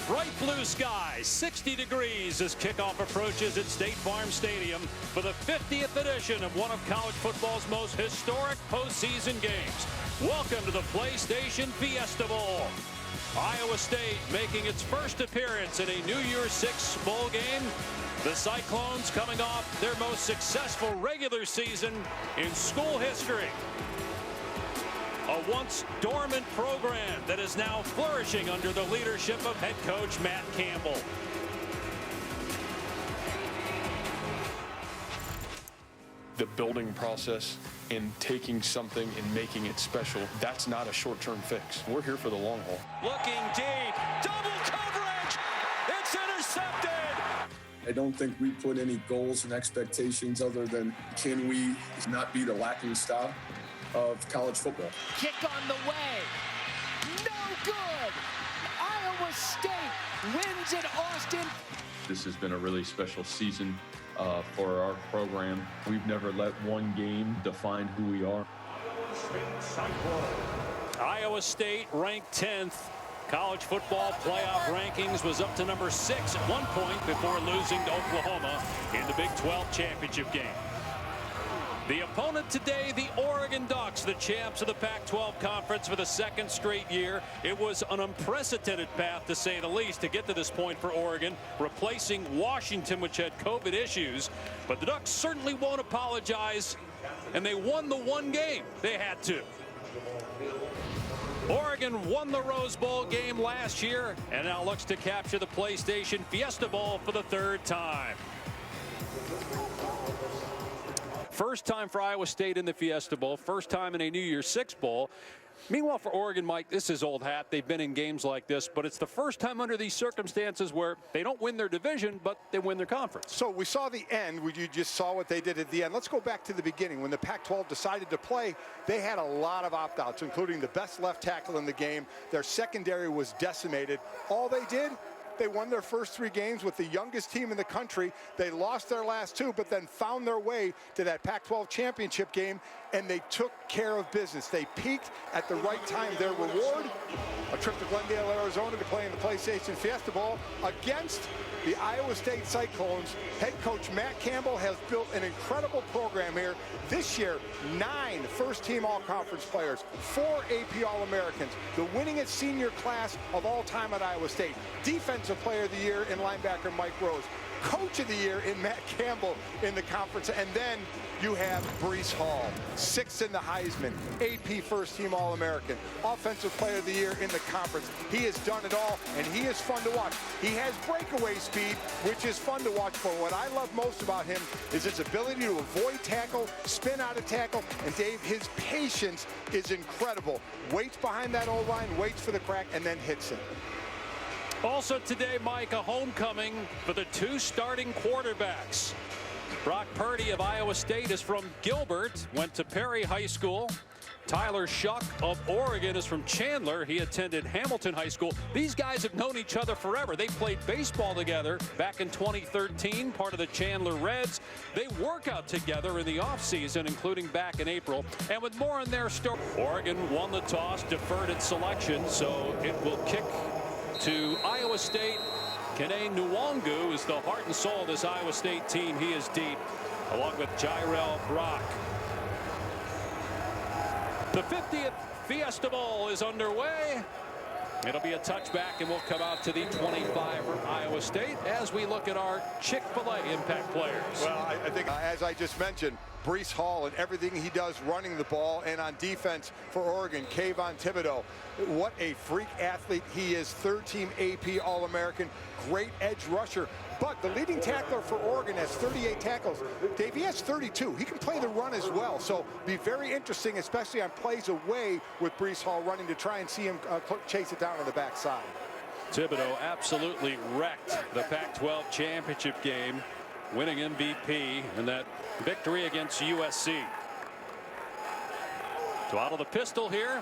Bright blue skies, 60 degrees as kickoff approaches at State Farm Stadium for the 50th edition of one of college football's most historic postseason games. Welcome to the PlayStation Fiesta Bowl. Iowa State making its first appearance in a New Year's Six bowl game. The Cyclones coming off their most successful regular season in school history. A once dormant program that is now flourishing under the leadership of head coach Matt Campbell. The building process and taking something and making it special, that's not a short-term fix. We're here for the long haul. Looking deep, double coverage, it's intercepted. I don't think we put any goals and expectations other than can we not be the lacking stop of college football. Kick on the way. No good. Iowa State wins in Austin. This has been a really special season for our program. We've never let one game define who we are. Iowa State ranked 10th. College football playoff rankings was up to number 6 at one point before losing to Oklahoma in the Big 12 championship game. The opponent today, the Oregon Ducks, the champs of the Pac-12 conference for the second straight year. It was an unprecedented path, to say the least, to get to this point for Oregon, replacing Washington, which had COVID issues. But the Ducks certainly won't apologize, and they won the one game they had to. Oregon won the Rose Bowl game last year and now looks to capture the PlayStation Fiesta Bowl for the third time. First time for Iowa State in the Fiesta Bowl, first time in a New Year's Six bowl. Meanwhile, for Oregon, Mike, this is old hat. They've been in games like this, but it's the first time under these circumstances where they don't win their division, but they win their conference. So we saw the end. You just saw what they did at the end. Let's go back to the beginning. When the Pac-12 decided to play, they had a lot of opt-outs, including the best left tackle in the game. Their secondary was decimated. All they did, they won their first 3 games with the youngest team in the country. They lost their last 2, but then found their way to that Pac-12 championship game, and they took care of business. They peaked at the right time. Their reward, a trip to Glendale, Arizona to play in the PlayStation Fiesta Bowl against the Iowa State Cyclones. Head coach Matt Campbell has built an incredible program here. This year, 9 first-team all-conference players, 4 AP All-Americans, the winningest senior class of all time at Iowa State. Defensive Player of the Year in linebacker Mike Rose. Coach of the Year in Matt Campbell in the conference. And then you have Breece Hall, 6th in the Heisman, AP first-team All-American, Offensive Player of the Year in the conference. He has done it all, and he is fun to watch. He has breakaway speed, which is fun to watch. But what I love most about him is his ability to avoid tackle, spin out of tackle, and Dave, his patience is incredible. Waits behind that O-line, waits for the crack, and then hits it. Also today, Mike, a homecoming for the 2 starting quarterbacks. Brock Purdy of Iowa State is from Gilbert, went to Perry High School. Tyler Shuck of Oregon is from Chandler. He attended Hamilton High School. These guys have known each other forever. They played baseball together back in 2013, part of the Chandler Reds. They work out together in the offseason, including back in April. And with more on their story, Oregon won the toss, deferred its selection, so it will kick to Iowa State. Kene Nwangu is the heart and soul of this Iowa State team. He is deep, along with Jirel Brock. The 50th Fiesta Bowl is underway. It'll be a touchback, and we'll come out to the 25 for Iowa State as we look at our Chick-fil-A impact players. Well, I think, as I just mentioned, Breece Hall and everything he does running the ball, and on defense for Oregon, Kayvon Thibodeau. What a freak athlete he is. 3rd-team AP All-American, great edge rusher. But the leading tackler for Oregon has 38 tackles. Dave, he has 32. He can play the run as well. So be very interesting, especially on plays away with Breece Hall running to try and see him chase it down on the backside. Thibodeau absolutely wrecked the Pac-12 championship game, winning MVP in that victory against USC. So out of the pistol here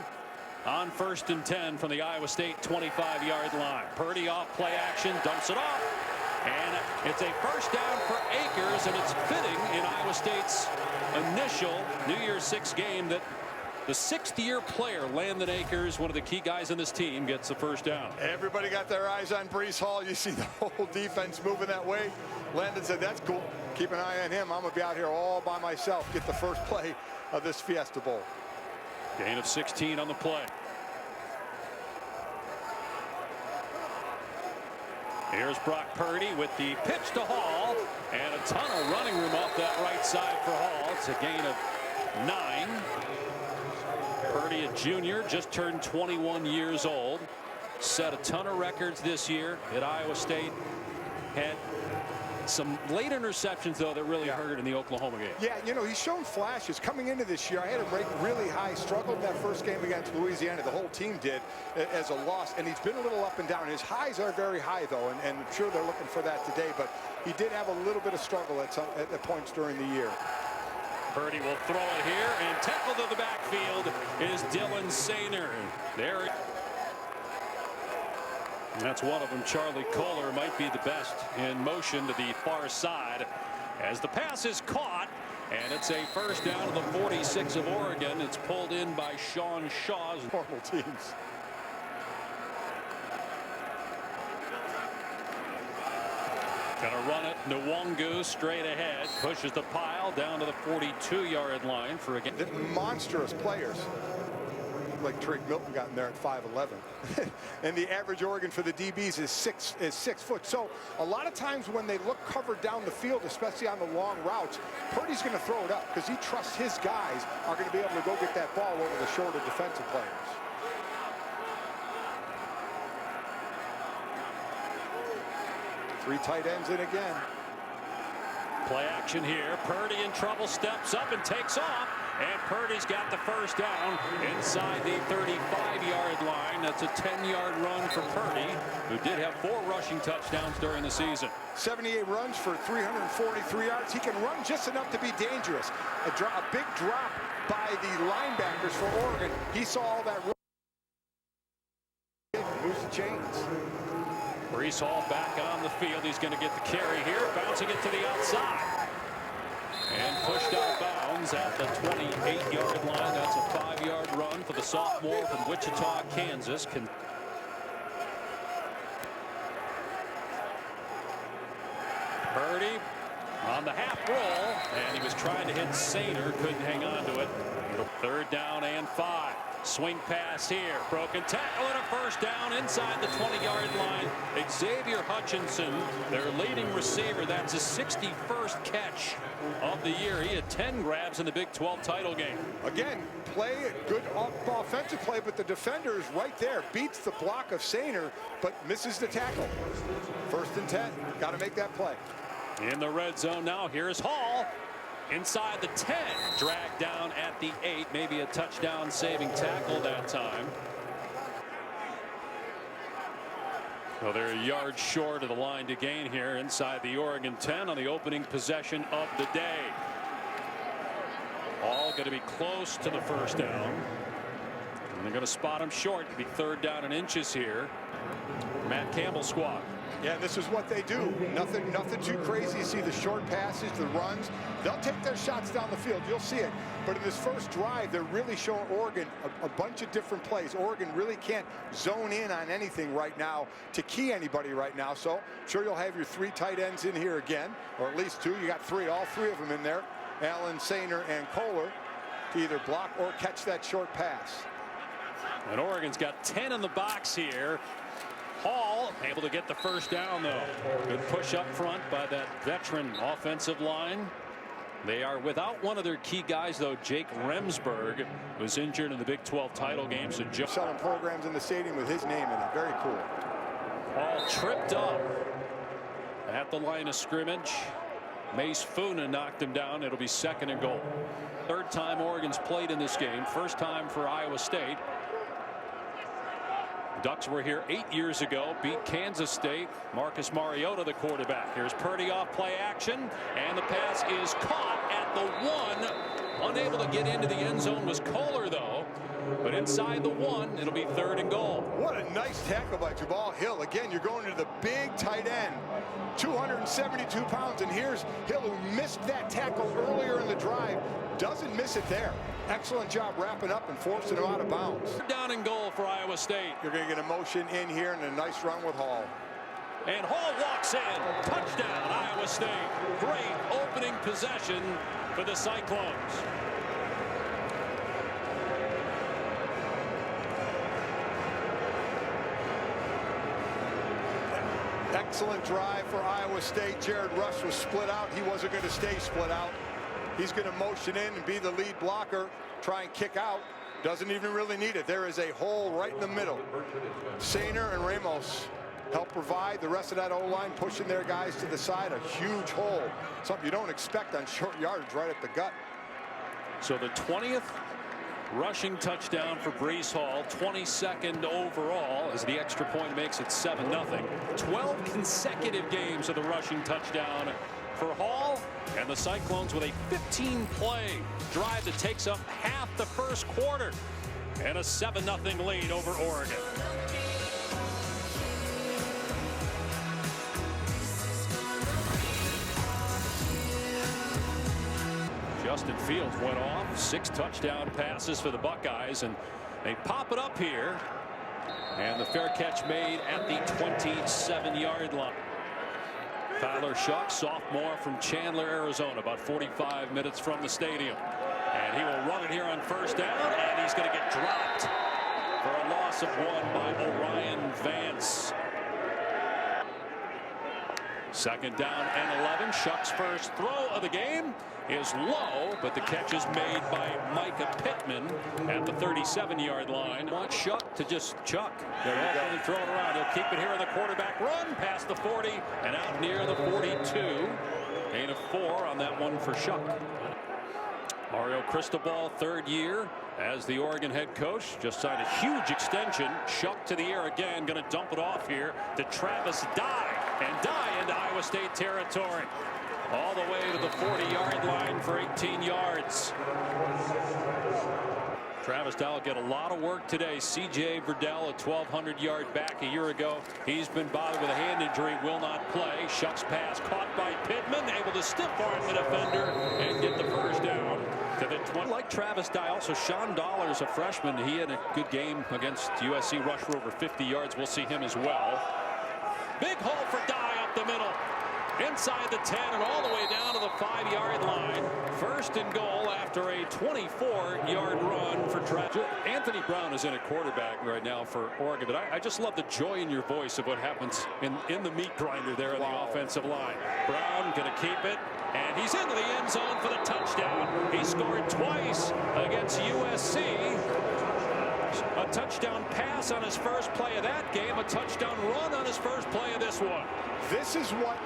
on 1st and 10 from the Iowa State 25-yard line. Purdy off play action, dumps it off. And it's a first down for Akers, and it's fitting in Iowa State's initial New Year's Six game that The sixth-year player, Landon Akers, one of the key guys in this team, gets the first down. Everybody got their eyes on Breece Hall. You see the whole defense moving that way. Landon said, that's cool. Keep an eye on him. I'm going to be out here all by myself. Get the first play of this Fiesta Bowl. Gain of 16 on the play. Here's Brock Purdy with the pitch to Hall, and a ton of running room off that right side for Hall. It's a gain of 9. Purdy, a junior, just turned 21 years old. Set a ton of records this year at Iowa State. Had some late interceptions, though, that really hurt in the Oklahoma game. Yeah, you know, he's shown flashes. Coming into this year, I had him ranked really high. Struggled in that first game against Louisiana. The whole team did as a loss. And he's been a little up and down. His highs are very high, though, and I'm sure they're looking for that today. But he did have a little bit of struggle at points during the year. Purdy will throw it here, and tackled to the backfield is Dylan Sainer. There. That's one of them. Charlie Kohler might be the best in motion to the far side as the pass is caught, and it's a first down to the 46 of Oregon. It's pulled in by Sean Shaw's normal teams. Gonna run it. Nwangu straight ahead, pushes the pile down to the 42-yard line for a game. Monstrous players. Like Drake Milton got in there at 5'11", and the average Oregon for the DBs is 6 foot. So a lot of times when they look covered down the field, especially on the long routes, Purdy's going to throw it up because he trusts his guys are going to be able to go get that ball over the shorter defensive players. Three tight ends in again. Play action here. Purdy in trouble, steps up and takes off. And Purdy's got the first down inside the 35-yard line. That's a 10-yard run for Purdy, who did have 4 rushing touchdowns during the season. 78 runs for 343 yards. He can run just enough to be dangerous. A big drop by the linebackers for Oregon. He saw all that. Moves the chains. Breece Hall back on the field. He's going to get the carry here, bouncing it to the outside. And pushed out of bounds at the 28-yard line. That's a 5-yard run for the sophomore from Wichita, Kansas. Purdy on the half roll, and he was trying to hit Sainer, couldn't hang on to it. 3rd down and 5. Swing pass here, broken tackle and a first down inside the 20-yard line. Xavier Hutchinson, their leading receiver, that's his 61st catch of the year. He had 10 grabs in the Big 12 title game. Again, good offensive play, but the defender is right there. Beats the block of Sainer, but misses the tackle. 1st and 10. Got to make that play. In the red zone now, here's Hall. Inside the 10, dragged down at the 8, maybe a touchdown saving tackle that time. Well, they're a yard short of the line to gain here inside the Oregon 10 on the opening possession of the day. All going to be close to the first down. And they're going to spot him short. It'll be 3rd down and inches here. Matt Campbell squad. Yeah, this is what they do. Nothing too crazy. You see the short passes, the runs. They'll take their shots down the field. You'll see it. But in this first drive, they're really showing Oregon a bunch of different plays. Oregon really can't zone in on anything right now to key anybody right now. So I'm sure you'll have your 3 tight ends in here again, or at least 2. You got 3, all 3 of them in there. Allen, Sainer, and Kohler to either block or catch that short pass. And Oregon's got 10 in the box here. Hall able to get the first down, though. Good push up front by that veteran offensive line. They are without one of their key guys, though. Jake Remsburg was injured in the Big 12 title game. So selling programs in the stadium with his name in it. Very cool. Hall tripped up at the line of scrimmage. Mace Funa knocked him down. It'll be 2nd and goal. 3rd time Oregon's played in this game. 1st time for Iowa State. Ducks were here 8 years ago, beat Kansas State. Marcus Mariota, the quarterback. Here's Purdy off play action, and the pass is caught at the 1. Unable to get into the end zone was Kohler, though. but inside the 1, it'll be 3rd and goal. What a nice tackle by Jabal Hill. Again, you're going to the big tight end, 272 pounds, and here's Hill, who missed that tackle earlier in the drive, doesn't miss it there. Excellent job wrapping up and forcing him out of bounds. Down and goal for Iowa State. You're going to get a motion in here and a nice run with Hall. And Hall walks in. Touchdown, Iowa State. Great opening possession for the Cyclones. Excellent drive for Iowa State. Jared Rush was split out. He wasn't going to stay split out. He's going to motion in and be the lead blocker, try and kick out. Doesn't even really need it. There is a hole right in the middle. Sainer and Ramos help provide the rest of that O-line, pushing their guys to the side. A huge hole, something you don't expect on short yardage, right at the gut. So the 20th rushing touchdown for Breece Hall, 22nd overall, as the extra point makes it 7-0. 12 consecutive games of the rushing touchdown for Hall, and the Cyclones with a 15-play drive that takes up half the first quarter, and a 7-0 lead over Oregon. Justin Fields went off, 6 touchdown passes for the Buckeyes, and they pop it up here, and the fair catch made at the 27-yard line. Tyler Shuck, sophomore from Chandler, Arizona, about 45 minutes from the stadium, and he will run it here on 1st down, and he's going to get dropped for a loss of 1 by Orion Vance. 2nd down and 11. Shuck's first throw of the game is low, but the catch is made by Micah Pittman at the 37-yard line. Want Shuck to just chuck. There you go. And throw it around. He'll keep it here in the quarterback run past the 40 and out near the 42. Gain of 4 on that one for Shuck. Mario Cristobal, 3rd year as the Oregon head coach, just signed a huge extension. Shuck to the air again, going to dump it off here to Travis Dye, and Dye into Iowa State territory, all the way to the 40-yard line for 18 yards. Travis Dye will get a lot of work today. C.J. Verdell, a 1,200-yard back a year ago. He's been bothered with a hand injury, will not play. Shuck's pass caught by Pittman, able to stiff-arm the defender and get the first down to the 20. Like Travis Dye, also Sean Dollars, a freshman. He had a good game against USC, rushed for over 50 yards. We'll see him as well. Big hole for Dye up the middle. Inside the 10 and all the way down to the 5-yard line. 1st and goal after a 24-yard run for Travis. Anthony Brown is in at quarterback right now for Oregon, but I just love the joy in your voice of what happens in the meat grinder there in the offensive line. Brown going to keep it, and he's into the end zone for the touchdown. He scored twice against USC. A touchdown pass on his first play of that game, a touchdown run on his first play of this one. This is what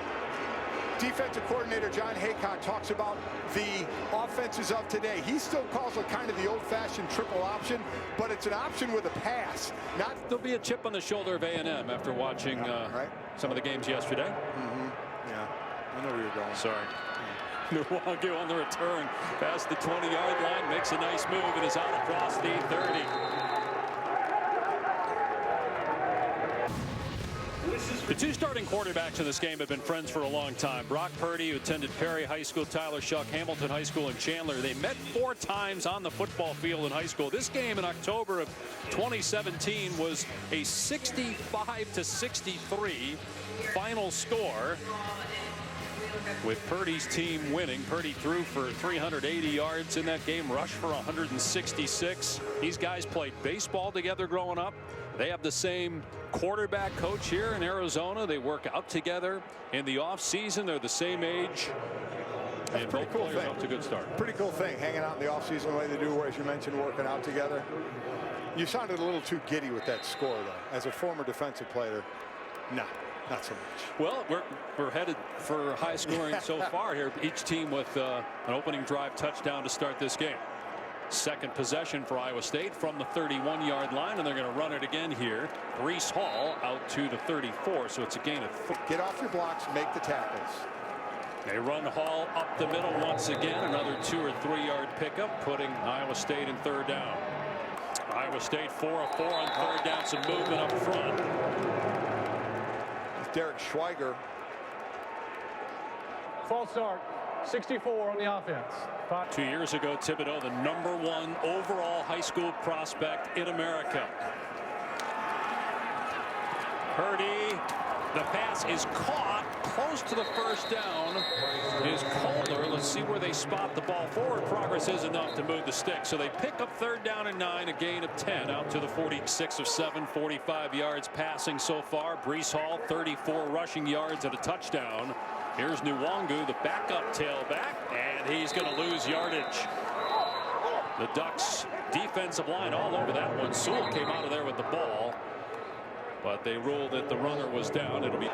defensive coordinator John Haycock talks about the offenses of today. He still calls it kind of the old-fashioned triple option, but it's an option with a pass. There'll be a chip on the shoulder of A&M after watching some of the games yesterday. Yeah, I know where you're going. Sorry. Nwangwu on the return past the 20-yard line, makes a nice move and is out across the 30. The 2 starting quarterbacks in this game have been friends for a long time. Brock Purdy, who attended Perry High School, Tyler Shuck, Hamilton High School in Chandler. They met 4 times on the football field in high school. This game in October of 2017 was a 65-63 final score, with Purdy's team winning. Purdy threw for 380 yards in that game, rushed for 166. These guys played baseball together growing up. They have the same quarterback coach here in Arizona. They work out together in the off season. They're the same age. That's a pretty cool thing. Up to a good start. Pretty cool thing, hanging out in the off season the way they do, as you mentioned, working out together. You sounded a little too giddy with that score, though. As a former defensive player, no. Not so much. Well, we're headed for high scoring so far here. Each team with an opening drive touchdown to start this game. 2nd possession for Iowa State from the 31-yard line, and they're going to run it again here. Breece Hall out to the 34, so it's a gain of 4. Get off your blocks, make the tackles. They run Hall up the middle once again. Another 2- or 3-yard pickup, putting Iowa State in 3rd down. Iowa State 4 of 4 on third down. Some movement up front. Derek Schweiger. False start. 64 on the offense. 2 years ago, Thibodeau, the #1 overall high school prospect in America. Purdy, the pass is caught close to the first down. Is Kohler. Let's see where they spot the ball. Forward progress is enough to move the stick. So they pick up third down and 9, a gain of 10 out to the 46 of 7, 45 yards passing so far. Breece Hall, 34 rushing yards and a touchdown. Here's Nwangu, the backup tailback, and he's going to lose yardage. The Ducks defensive line all over that one. Sewell came out of there with the ball, but they ruled that the runner was down. It'll be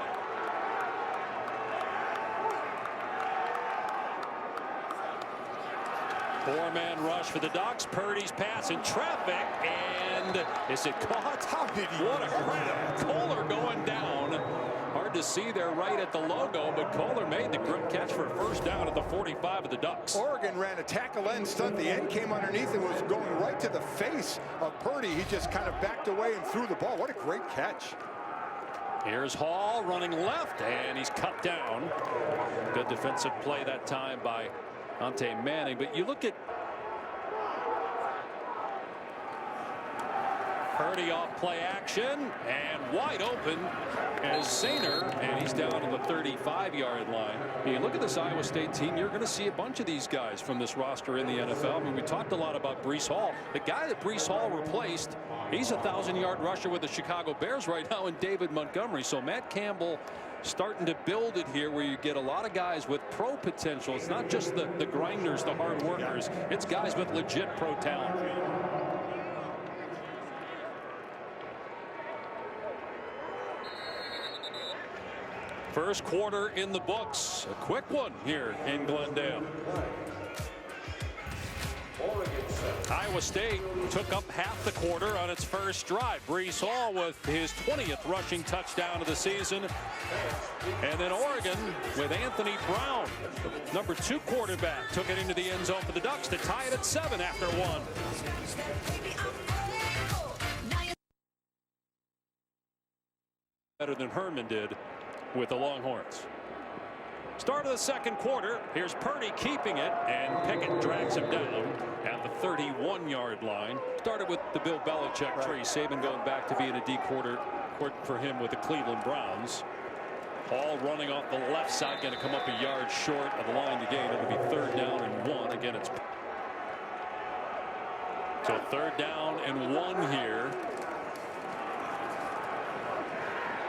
four-man rush for the Ducks. Purdy's pass in traffic, and is it caught? How did he? What a grab. Kohler going down. Hard to see there right at the logo, but Kohler made the great catch for a first down at the 45 of the Ducks. Oregon ran a tackle end stunt. The end came underneath and was going right to the face of Purdy. He just kind of backed away and threw the ball. What a great catch. Here's Hall running left, and he's cut down. Good defensive play that time by Ante Manning. But you look at Purdy off play action and wide open as Sainer, and he's down to the 35-yard line. You look at this Iowa State team, you're going to see a bunch of these guys from this roster in the NFL. I mean, we talked a lot about Breece Hall. The guy that Breece Hall replaced, he's a 1,000-yard rusher with the Chicago Bears right now in David Montgomery. So Matt Campbell starting to build it here where you get a lot of guys with pro potential. It's not just the grinders, the hard workers. It's guys with legit pro talent. First quarter in the books. A quick one here in Glendale. Iowa State took up half the quarter on its first drive. Breece Hall with his 20th rushing touchdown of the season. And then Oregon with Anthony Brown, the #2 quarterback, took it into the end zone for the Ducks to tie it at 7 after 1. Better than Herman did with the Longhorns. Start of the second quarter. Here's Purdy keeping it, and Pickett drags him down at the 31-yard line. Started with the Bill Belichick tree. Saban going back to being a D quarter for him with the Cleveland Browns. Hall running off the left side, going to come up a yard short of the line to gain. It'll be third down and 1. Again, it's so third down and 1 here.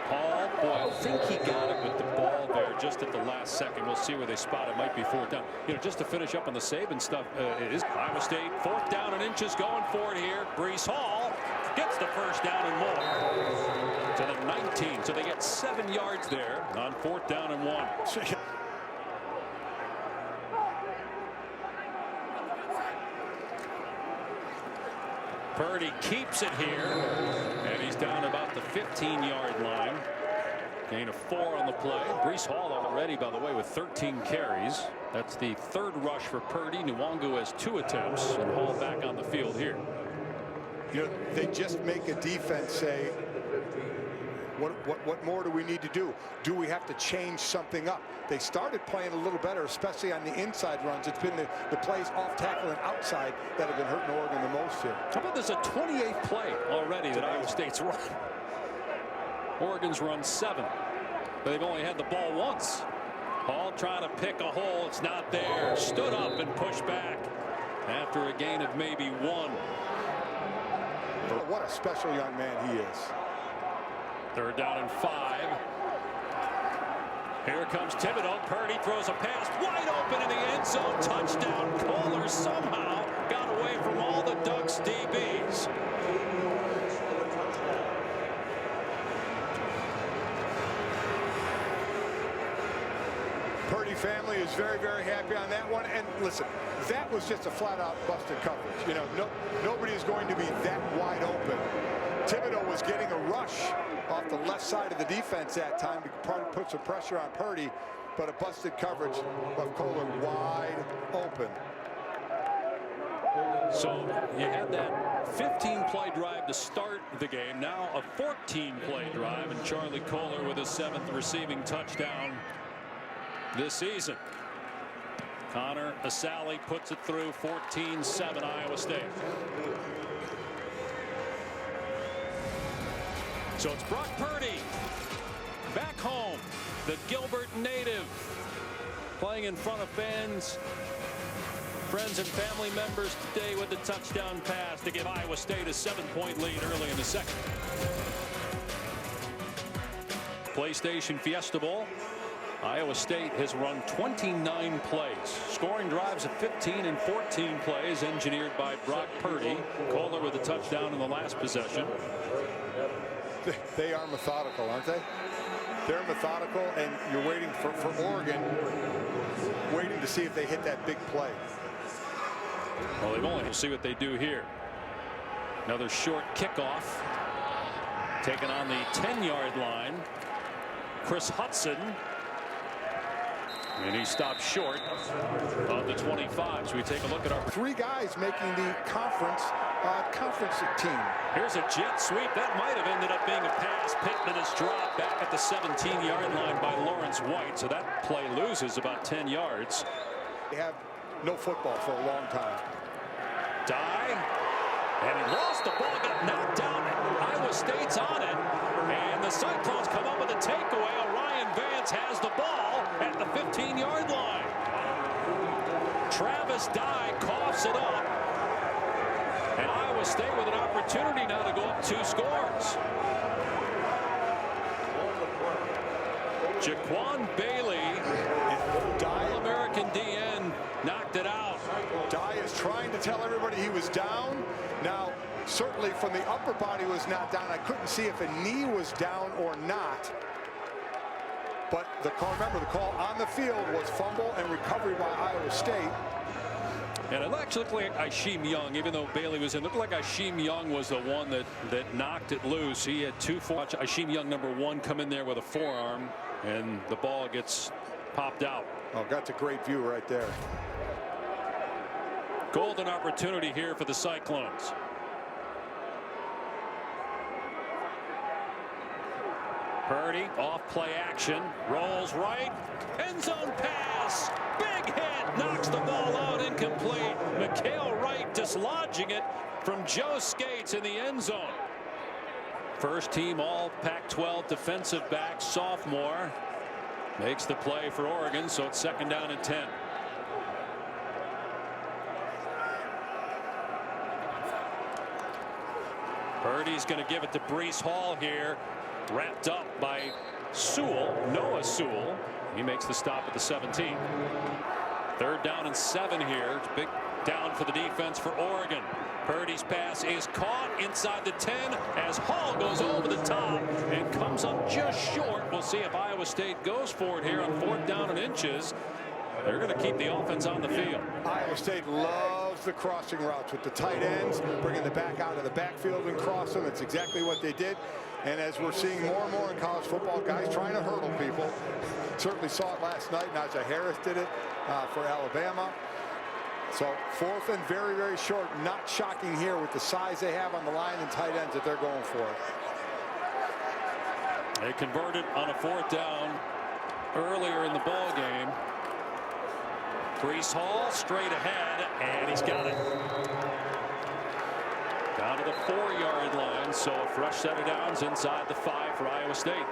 Hall, boy, I think he got it with the ball there just at the last second. We'll see where they spot it. Might be fourth down. You know, just to finish up on the Saban stuff, it is Iowa State fourth down and inches going for it here. Breece Hall gets the first down and more to the 19. So they get 7 yards there on fourth down and 1. Purdy keeps it here, and he's down about the 15-yard line. Gain of 4 on the play. Breece Hall already, by the way, with 13 carries. That's the third rush for Purdy. Nwangu has 2 attempts, and Hall back on the field here. You know, they just make a defense say, what more do we need to do? Do we have to change something up? They started playing a little better, especially on the inside runs. It's been the plays off tackle and outside that have been hurting Oregon the most here. How about there's a 28th play already that Iowa State's run? Oregon's run 7. But they've only had the ball once. Hall trying to pick a hole. It's not there. Stood up and pushed back after a gain of maybe 1. What a special young man he is. Third down and 5. Here comes Thibodeau. Purdy throws a pass wide open in the end zone. Touchdown. Kohler somehow got away from all the Ducks DBs. Purdy family is very, very happy on that one. And listen, that was just a flat-out busted coverage. You know, nobody is going to be that wide open. Thibodeau was getting a rush off the left side of the defense that time to probably put some pressure on Purdy, but a busted coverage of Kohler wide open. So you had that 15-play drive to start the game. Now a 14-play drive, and Charlie Kohler with his 7th receiving touchdown this season. Connor Asali puts it through. 14-7 Iowa State. So it's Brock Purdy back home, the Gilbert native, playing in front of fans, friends and family members today with the touchdown pass to give Iowa State a 7-point lead early in the second. PlayStation Fiesta Bowl. Iowa State has run 29 plays, scoring drives of 15 and 14 plays, engineered by Brock Purdy. Kohler with a touchdown in the last possession. They are methodical, aren't they? They're methodical, and you're waiting for Oregon, waiting to see if they hit that big play. Well, they've only to see what they do here. Another short kickoff, taken on the 10-yard line. Chris Hudson. And he stopped short of the 25. So we take a look at our 3 guys making the conference team. Here's a jet sweep. That might have ended up being a pass. Pittman is dropped back at the 17-yard line by Lawrence White. So that play loses about 10 yards. They have no football for a long time. Die. And he lost the ball, got knocked down. Iowa State's on it. And the Cyclones come up with a takeaway. Orion Vance has the ball at the 15-yard line. Travis Dye coughs it up. And Iowa State with an opportunity now to go up 2 scores. Jaquan Bailey, All-American DN, knocked it out. Dye is trying to tell everybody he was down. Now, certainly from the upper body was not down. I couldn't see if a knee was down or not. But remember, the call on the field was fumble and recovery by Iowa State. And it actually looked like Isheem Young, even though Bailey was in, it looked like Isheem Young was the one that knocked it loose. He had 2 watch Isheem Young, number 1, come in there with a forearm, and the ball gets popped out. Oh, that's a great view right there. Golden opportunity here for the Cyclones. Purdy off play action, rolls right, end zone pass, big hit, knocks the ball out, incomplete. Mikhail Wright dislodging it from Joe Skates in the end zone. First team all Pac-12 defensive back, sophomore, makes the play for Oregon, so it's 2nd down and 10. Purdy's going to give it to Breece Hall here, wrapped up by Noah Sewell. He makes the stop at the 17. 3rd down and 7 here. It's big down for the defense for Oregon. Purdy's pass is caught inside the 10 as Hall goes over the top and comes up just short. We'll see if Iowa State goes for it here on 4th down and inches. They're going to keep the offense on the field. Iowa State loves the crossing routes with the tight ends, bringing the back out of the backfield and cross them. It's exactly what they did. And as we're seeing more and more in college football, guys trying to hurdle people. Certainly saw it last night. Najee Harris did it for Alabama. So 4th and very, very short. Not shocking here with the size they have on the line and tight ends that they're going for. They converted on a 4th down earlier in the ball game. Breece Hall straight ahead, and he's got it. Down to the 4-yard line, so a fresh set of downs inside the 5 for Iowa State.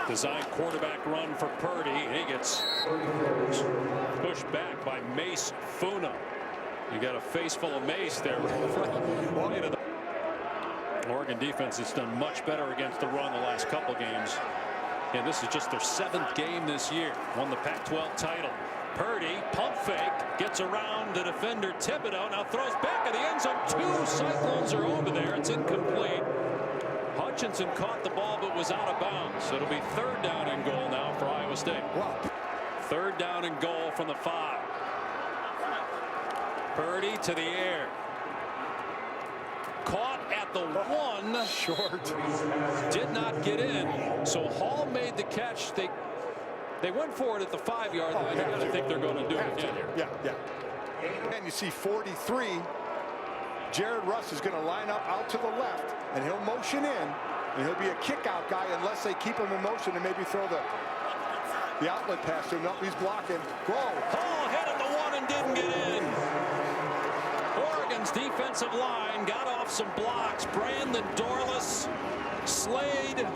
Designed quarterback run for Purdy. He gets pushed back by Mace Funa. You got a face full of mace there. Oregon defense has done much better against the run the last couple games. And this is just their 7th game this year. Won the Pac-12 title. Purdy, pump fake, gets around the defender Thibodeau. Now throws back at the end zone. 2 Cyclones are over there. It's incomplete. Hutchinson caught the ball but was out of bounds. So it'll be 3rd down and goal now for Iowa State. 3rd down and goal from the 5. Purdy to the air. Caught at the 1. Short. Did not get in. So Hall made the catch. They They went for it at the 5-yard line. You're going to think they're going to do it again here. Yeah. And you see 43. Jared Russ is going to line up out to the left, and he'll motion in, and he'll be a kick-out guy unless they keep him in motion and maybe throw the outlet pass to him. No, he's blocking. Whoa. Hall hit at the 1 and didn't get in. Oregon's defensive line got off some blocks. Brandon Dorless, Slade.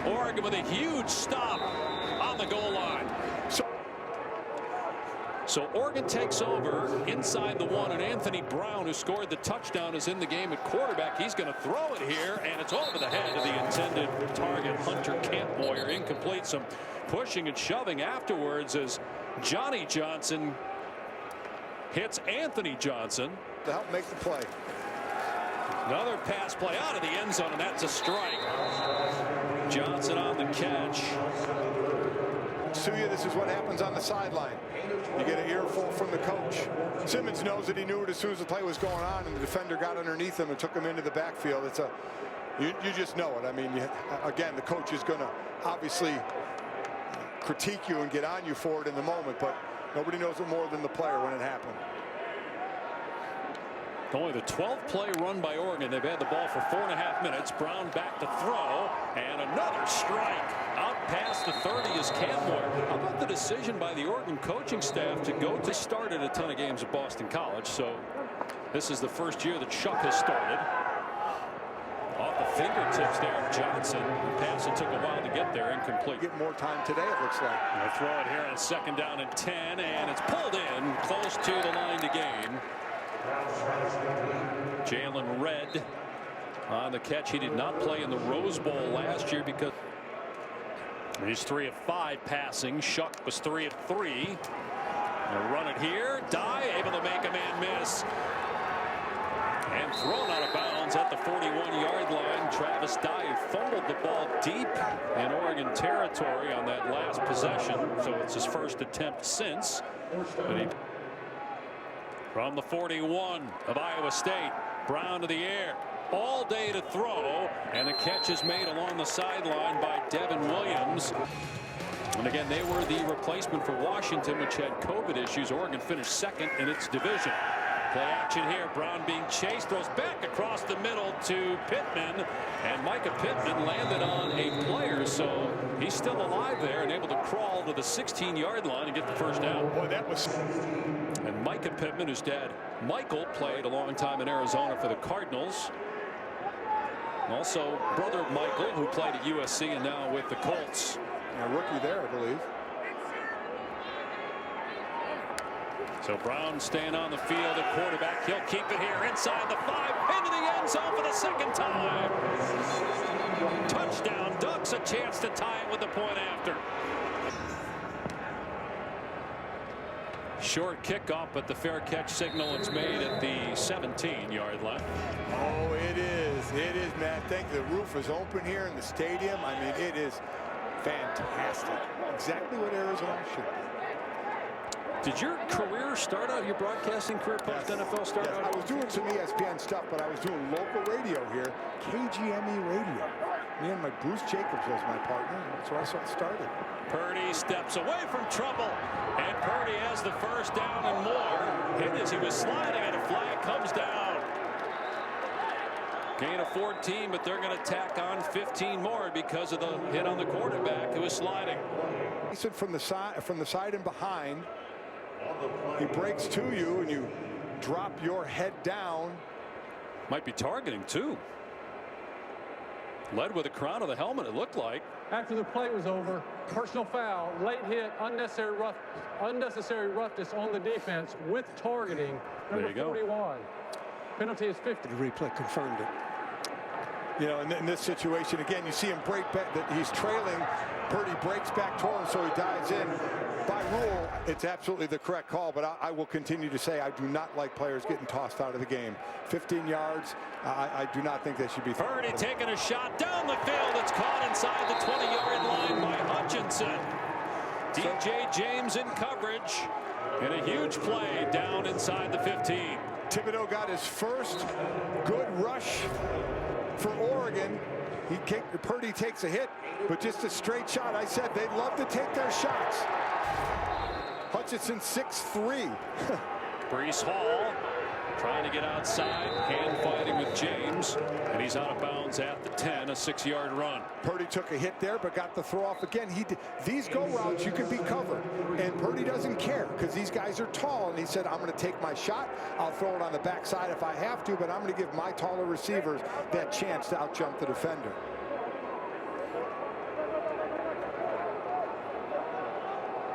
Oregon with a huge stop on the goal line. So Oregon takes over inside the 1, and Anthony Brown, who scored the touchdown, is in the game at quarterback. He's going to throw it here, and it's over the head of the intended target, Hunter Campmoyer. Incomplete. Some pushing and shoving afterwards as Johnny Johnson hits Anthony Johnson To help make the play. Another pass play out of the end zone, and that's a strike. Johnson on the catch. Suya, this is what happens on the sideline. You get an earful from the coach. Simmons knows that he knew it as soon as the play was going on, and the defender got underneath him and took him into the backfield. It's you just know it. I mean, again, the coach is going to obviously critique you and get on you for it in the moment, but nobody knows it more than the player when it happened. Only the 12th play run by Oregon. They've had the ball for 4.5 minutes. Brown back to throw, and another strike out past the 30 is Campmoyer. How about the decision by the Oregon coaching staff to go to started a ton of games at Boston College? So this is the first year that Shuck has started. Off the fingertips there of Johnson. The pass that took a while to get there, incomplete. Get more time today, it looks like. They throw it here on 2nd down and 10, and it's pulled in close to the line to gain. Jalen Redd on the catch. He did not play in the Rose Bowl last year because he's 3 of 5 passing. Shuck was 3 of 3. They'll run it here. Dye able to make a man miss. And thrown out of bounds at the 41-yard line. Travis Dye fumbled the ball deep in Oregon territory on that last possession. So it's his first attempt since. But from the 41 of Iowa State, Brown to the air, all day to throw, and the catch is made along the sideline by Devin Williams. And again, they were the replacement for Washington, which had COVID issues. Oregon finished 2nd in its division. Play action here. Brown being chased, throws back across the middle to Pittman, and Micah Pittman landed on a player, so he's still alive there and able to crawl to the 16-yard line and get the first down. Boy, that was. And Micah Pittman, whose dad Michael played a long time in Arizona for the Cardinals. Also brother Michael, who played at USC and now with the Colts. A rookie there, I believe. So Brown staying on the field at quarterback. He'll keep it here inside the 5, into the end zone for the 2nd time. Touchdown. Ducks a chance to tie it with the point after. Short kickoff, but the fair catch signal it's made at the 17-yard line. Oh, it is. It is, Matt. Thank you. The roof is open here in the stadium. I mean, it is fantastic. Exactly what Arizona should be. Did your career start out, your broadcasting career post NFL start out? I was doing some ESPN stuff, but I was doing local radio here, KGME radio. Me and my Bruce Jacobs was my partner. That's where I started. Purdy steps away from trouble, and Purdy has the first down and more. Hit as he was sliding, and a flag comes down. Gain of 14, but they're going to tack on 15 more because of the hit on the quarterback who was sliding. He said from the side and behind. He breaks to you, and you drop your head down. Might be targeting too. Led with the crown of the helmet, it looked like. After the play was over, personal foul, late hit, unnecessary roughness on the defense with targeting. Number 41. Penalty is 50. The replay confirmed it. You know, in this situation, again, you see him break back. He's trailing. Purdy breaks back toward him, so he dives in. By rule, it's absolutely the correct call, but I will continue to say I do not like players getting tossed out of the game. 15 yards, I do not think they should be. Purdy taking a shot down the field. It's caught inside the 20-yard line by Hutchinson. DJ James in coverage, and a huge play down inside the 15. Thibodeau got his first good rush for Oregon Purdy takes a hit, but just a straight shot. I said they'd love to take their shots. Hutchinson 6'3". Brees Hall trying to get outside, hand fighting with James, and he's out of bounds at the 10, a 6-yard run. Purdy took a hit there, but got the throw off again. These go routes, you can be covered, and Purdy doesn't care because these guys are tall, and he said, I'm going to take my shot. I'll throw it on the backside if I have to, but I'm going to give my taller receivers that chance to outjump the defender.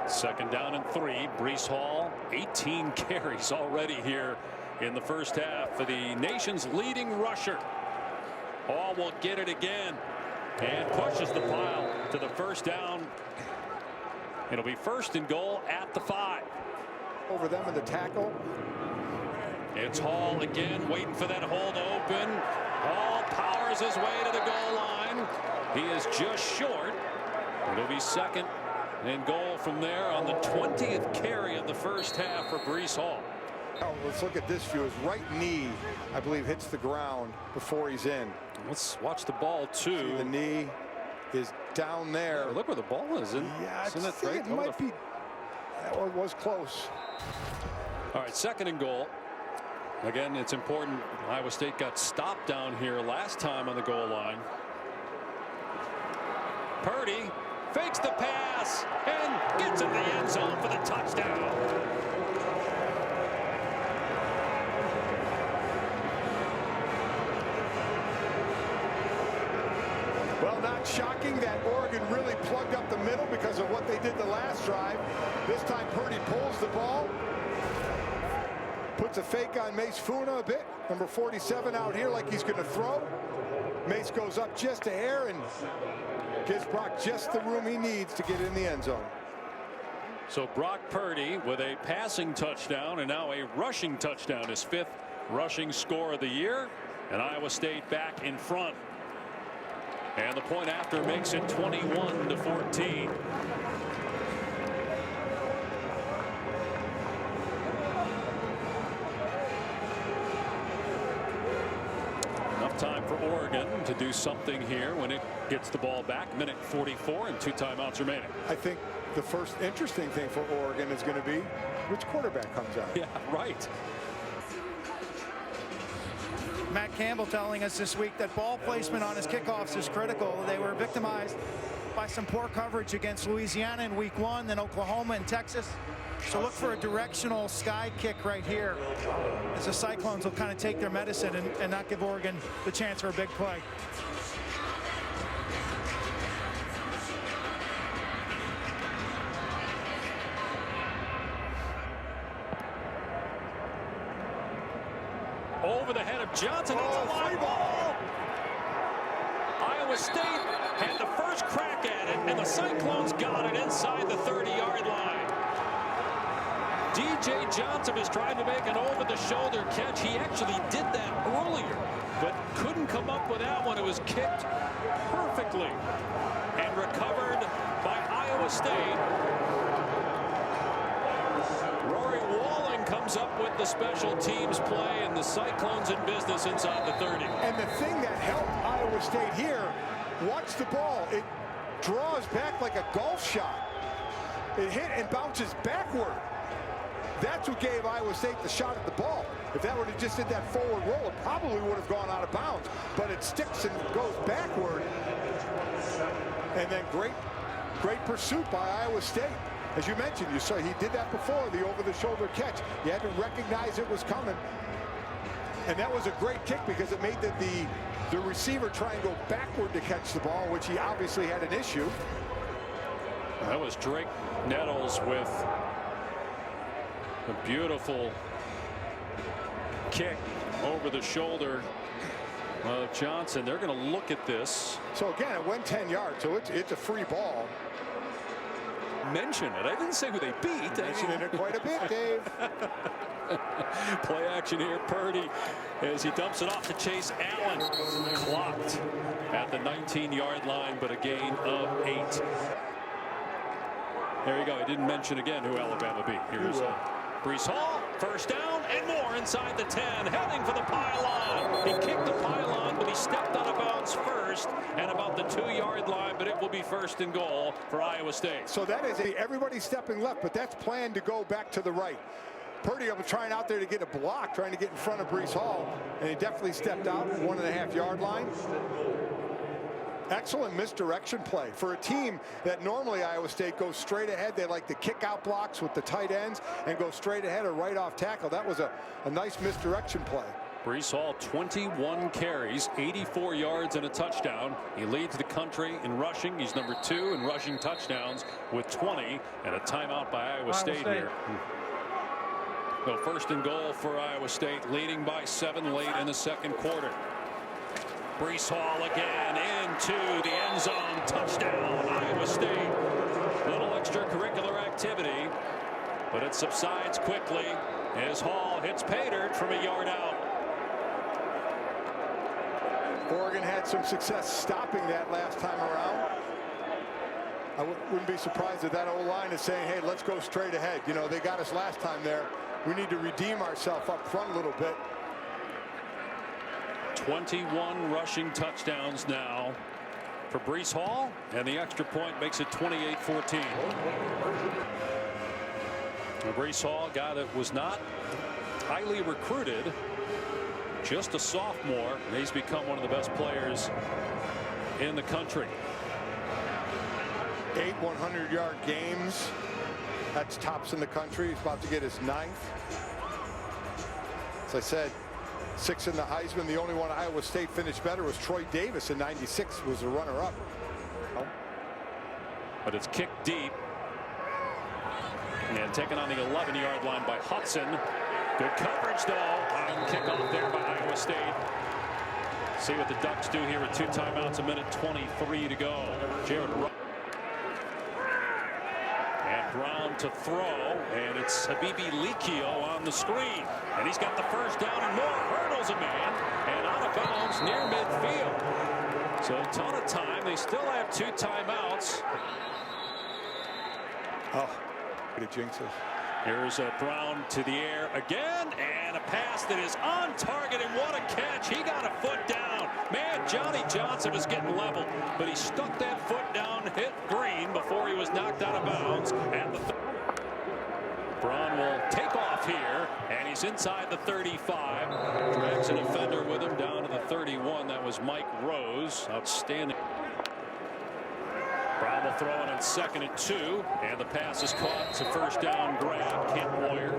Second down and 3. Brees Hall, 18 carries already here in the first half for the nation's leading rusher. Hall will get it again and pushes the pile to the first down. It'll be first and goal at the 5. Over them in the tackle. It's Hall again, waiting for that hole to open. Hall powers his way to the goal line. He is just short. It'll be second and goal from there on the 20th carry of the first half for Brees Hall. Oh, let's look at this view. His right knee, I believe, hits the ground before he's in. Let's watch the ball too. See, the knee is down there. Oh, look where the ball is. Yeah, isn't that it might be. That one was close. All right, second and goal. Again, it's important. Iowa State got stopped down here last time on the goal line. Purdy fakes the pass and gets in the end zone for the touchdown. Well, not shocking that Oregon really plugged up the middle because of what they did the last drive. This time Purdy pulls the ball, puts a fake on Mace Funa a bit. Number 47 out here like he's going to throw. Mace goes up just a hair and gives Brock just the room he needs to get in the end zone. So Brock Purdy with a passing touchdown and now a rushing touchdown, his 5th rushing score of the year, and Iowa State back in front. And the point after makes it 21-14. Enough time for Oregon to do something here when it gets the ball back. Minute 44 and 2 timeouts remaining. I think the first interesting thing for Oregon is going to be which quarterback comes out. Yeah, right. Matt Campbell telling us this week that ball placement on his kickoffs is critical. They were victimized by some poor coverage against Louisiana in week 1, then Oklahoma and Texas. So look for a directional sky kick right here as the Cyclones will kind of take their medicine and not give Oregon the chance for a big play. Over the head of Johnson. It's a line ball. Iowa State had the first crack at it, and the Cyclones got it inside the 30-yard line. DJ Johnson is trying to make an over-the-shoulder catch. He actually did that earlier, but couldn't come up with that one. It was kicked perfectly and recovered by Iowa State. Comes up with the special teams play, and the Cyclones in business inside the 30. And the thing that helped Iowa State here, watch the ball. It draws back like a golf shot. It hit and bounces backward. That's what gave Iowa State the shot at the ball. If that would have just did that forward roll, it probably would have gone out of bounds. But it sticks and goes backward. And then great pursuit by Iowa State. As you mentioned, you saw he did that before, the over-the-shoulder catch. You had to recognize it was coming. And that was a great kick because it made the receiver try and go backward to catch the ball, which he obviously had an issue. That was Drake Nettles with a beautiful kick over the shoulder of Johnson. They're going to look at this. So again, it went 10 yards, so it's a free ball. Mention it. I didn't say who they beat. Mentioned it quite a bit, Dave. Play action here. Purdy as he dumps it off to Chase Allen. Clocked at the 19-yard line, but a gain of 8. There you go. I didn't mention again who Alabama beat. Here's Brees Hall. First down and more inside the 10. Heading for the pylon. He kicked the pylon, but he stepped out of bounds first. first and about the 2-yard line, but it will be first and goal for Iowa State. So that is everybody stepping left, but that's planned to go back to the right. Purdy was trying out there to get a block, trying to get in front of Breece Hall, and he definitely stepped out 1.5-yard line. Excellent misdirection play for a team that normally Iowa State goes straight ahead. They like to kick out blocks with the tight ends and go straight ahead or right off tackle. That was a nice misdirection play. Breece Hall, 21 carries, 84 yards and a touchdown. He leads the country in rushing. He's number 2 in rushing touchdowns with 20, and a timeout by Iowa State here. So first and goal for Iowa State, leading by 7 late in the second quarter. Breece Hall again into the end zone. Touchdown, Iowa State. Little extracurricular activity, but it subsides quickly as Hall hits pay dirt from a yard out. Oregon had some success stopping that last time around. I wouldn't be surprised if that O-line is saying, hey, let's go straight ahead. You know, they got us last time there. We need to redeem ourselves up front a little bit. 21 rushing touchdowns now for Breece Hall, and the extra point makes it 28-14. Breece Hall, guy that was not highly recruited, just a sophomore, and he's become one of the best players in the country. 8 100-yard games. That's tops in the country. He's about to get his 9th. As I said, 6 in the Heisman. The only one Iowa State finished better was Troy Davis in '96, was the runner-up. But it's kicked deep and taken on the 11-yard line by Hudson. Good coverage though on kickoff there by Iowa State. See what the Ducks do here with 2 timeouts, 1:23 to go. Jared and Brown to throw, and it's Habibi Likio on the screen, and he's got the first down and more. Hurdles a man and out of bounds near midfield. So a ton of time. They still have 2 timeouts. Oh, to jinx us. Here's Brown to the air again, and a pass that is on target, and what a catch. He got a foot down. Man, Johnny Johnson was getting leveled, but he stuck that foot down, hit Green before he was knocked out of bounds. And Brown will take off here, and he's inside the 35. Drags an offender with him down to the 31. That was Mike Rose. Outstanding. Brown will throw it on 2nd and 2, and the pass is caught. It's a first down grab. Kent Moyer.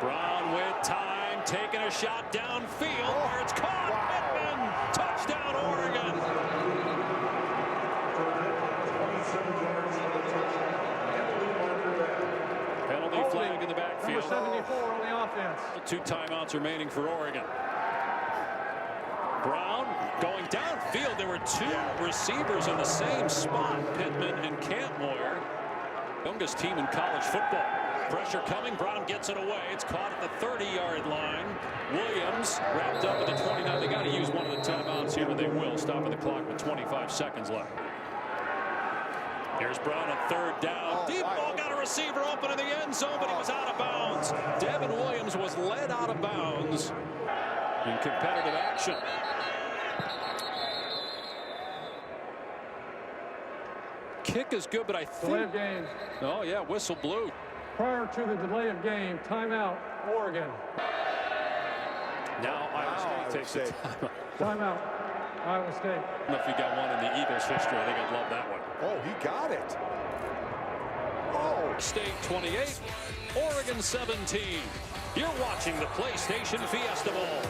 Brown with time, taking a shot downfield where it's caught. Pittman, touchdown Oregon. Penalty flag in the backfield. Number 74 on the offense. 2 timeouts remaining for Oregon. Brown going downfield. There were 2 receivers in the same spot, Pittman and Cantmoyer. Youngest team in college football. Pressure coming. Brown gets it away. It's caught at the 30-yard line. Williams wrapped up at the 29. They got to use one of the timeouts here, and they will, stopping the clock with 25 seconds left. Here's Brown on 3rd down. Deep ball, got a receiver open in the end zone, but he was out of bounds. Devin Williams was led out of bounds in competitive action. Kick is good, but I think... Delay of game. Oh, yeah, whistle blew. Prior to the delay of game, timeout, Oregon. Now Iowa State takes it. Timeout, Iowa State. I don't know if you got one in the Eagles' history. I think I'd love that one. Oh, he got it. Oh. State 28, Oregon 17. You're watching the PlayStation Fiesta Bowl.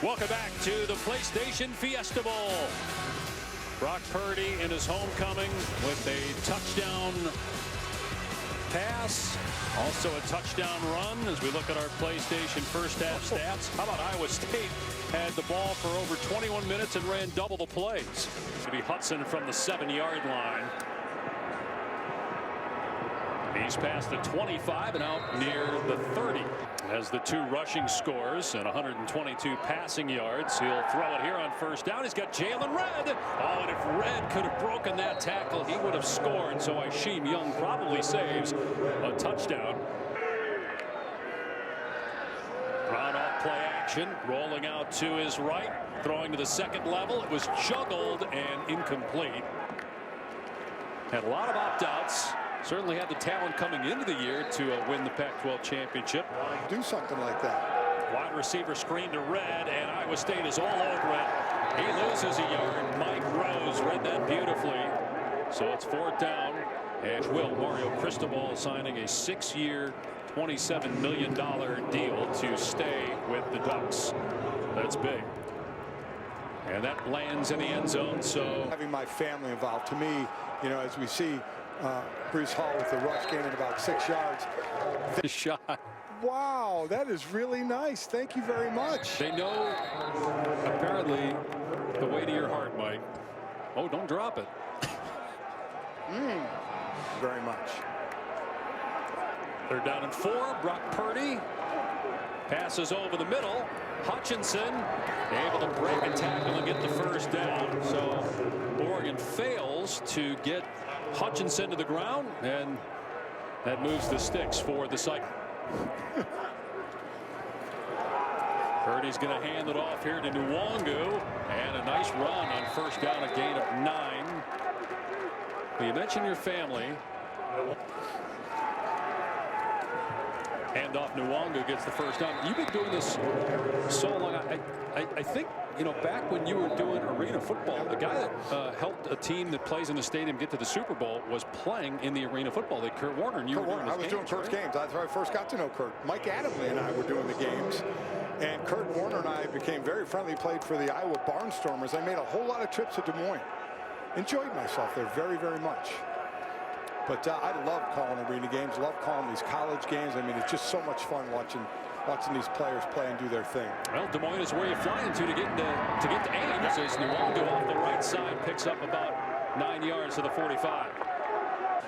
Welcome back to the PlayStation Fiesta Bowl. Brock Purdy in his homecoming with a touchdown pass, also a touchdown run. As we look at our PlayStation first half stats, how about Iowa State had the ball for over 21 minutes and ran double the plays. To be Hudson from the 7-yard line. He's past the 25 and out near the 30. Has the 2 rushing scores and 122 passing yards. He'll throw it here on first down. He's got Jalen Red. Oh, and if Red could have broken that tackle, he would have scored. So Isheem Young probably saves a touchdown. Run off play action, rolling out to his right, throwing to the second level. It was juggled and incomplete. Had a lot of opt-outs. Certainly had the talent coming into the year to win the Pac-12 championship. Do something like that. Wide receiver screen to Red, and Iowa State is all over it. He loses a yard. Mike Rose read that beautifully. So it's 4th down. And Mario Cristobal signing a 6-year, $27 million deal to stay with the Ducks. That's big. And that lands in the end zone. So having my family involved, to me, you know, as we see Bruce Hall with the rush gain at about 6 yards. The shot. Wow, that is really nice. Thank you very much. They know, apparently, the way to your heart, Mike. Oh, don't drop it. Very much. They're down and 4. Brock Purdy passes over the middle. Hutchinson able to break a tackle and get the first down. So Oregon fails to get Hutchinson to the ground, and that moves the sticks for the Cyclones. Purdy's going to hand it off here to Nwangu, and a nice run on first down, a gain of 9. Well, you mentioned your family. Hand off, Nwangu gets the first down. You've been doing this so long. I think, you know, back when you were doing arena football, the guy that helped a team that plays in the stadium get to the Super Bowl was playing in the arena football. They Kurt Warner, and you were doing I was doing Kurt's games. That's where I first got to know Kurt. Mike Adamley and I were doing the games, and Kurt Warner and I became very friendly. Played for the Iowa Barnstormers. I made a whole lot of trips to Des Moines. Enjoyed myself there very, very much. But I love calling arena games, love calling these college games. I mean, it's just so much fun watching these players play and do their thing. Well, Des Moines is where you fly into to get to Ames. As Nwangu off the right side picks up about 9 yards to the 45.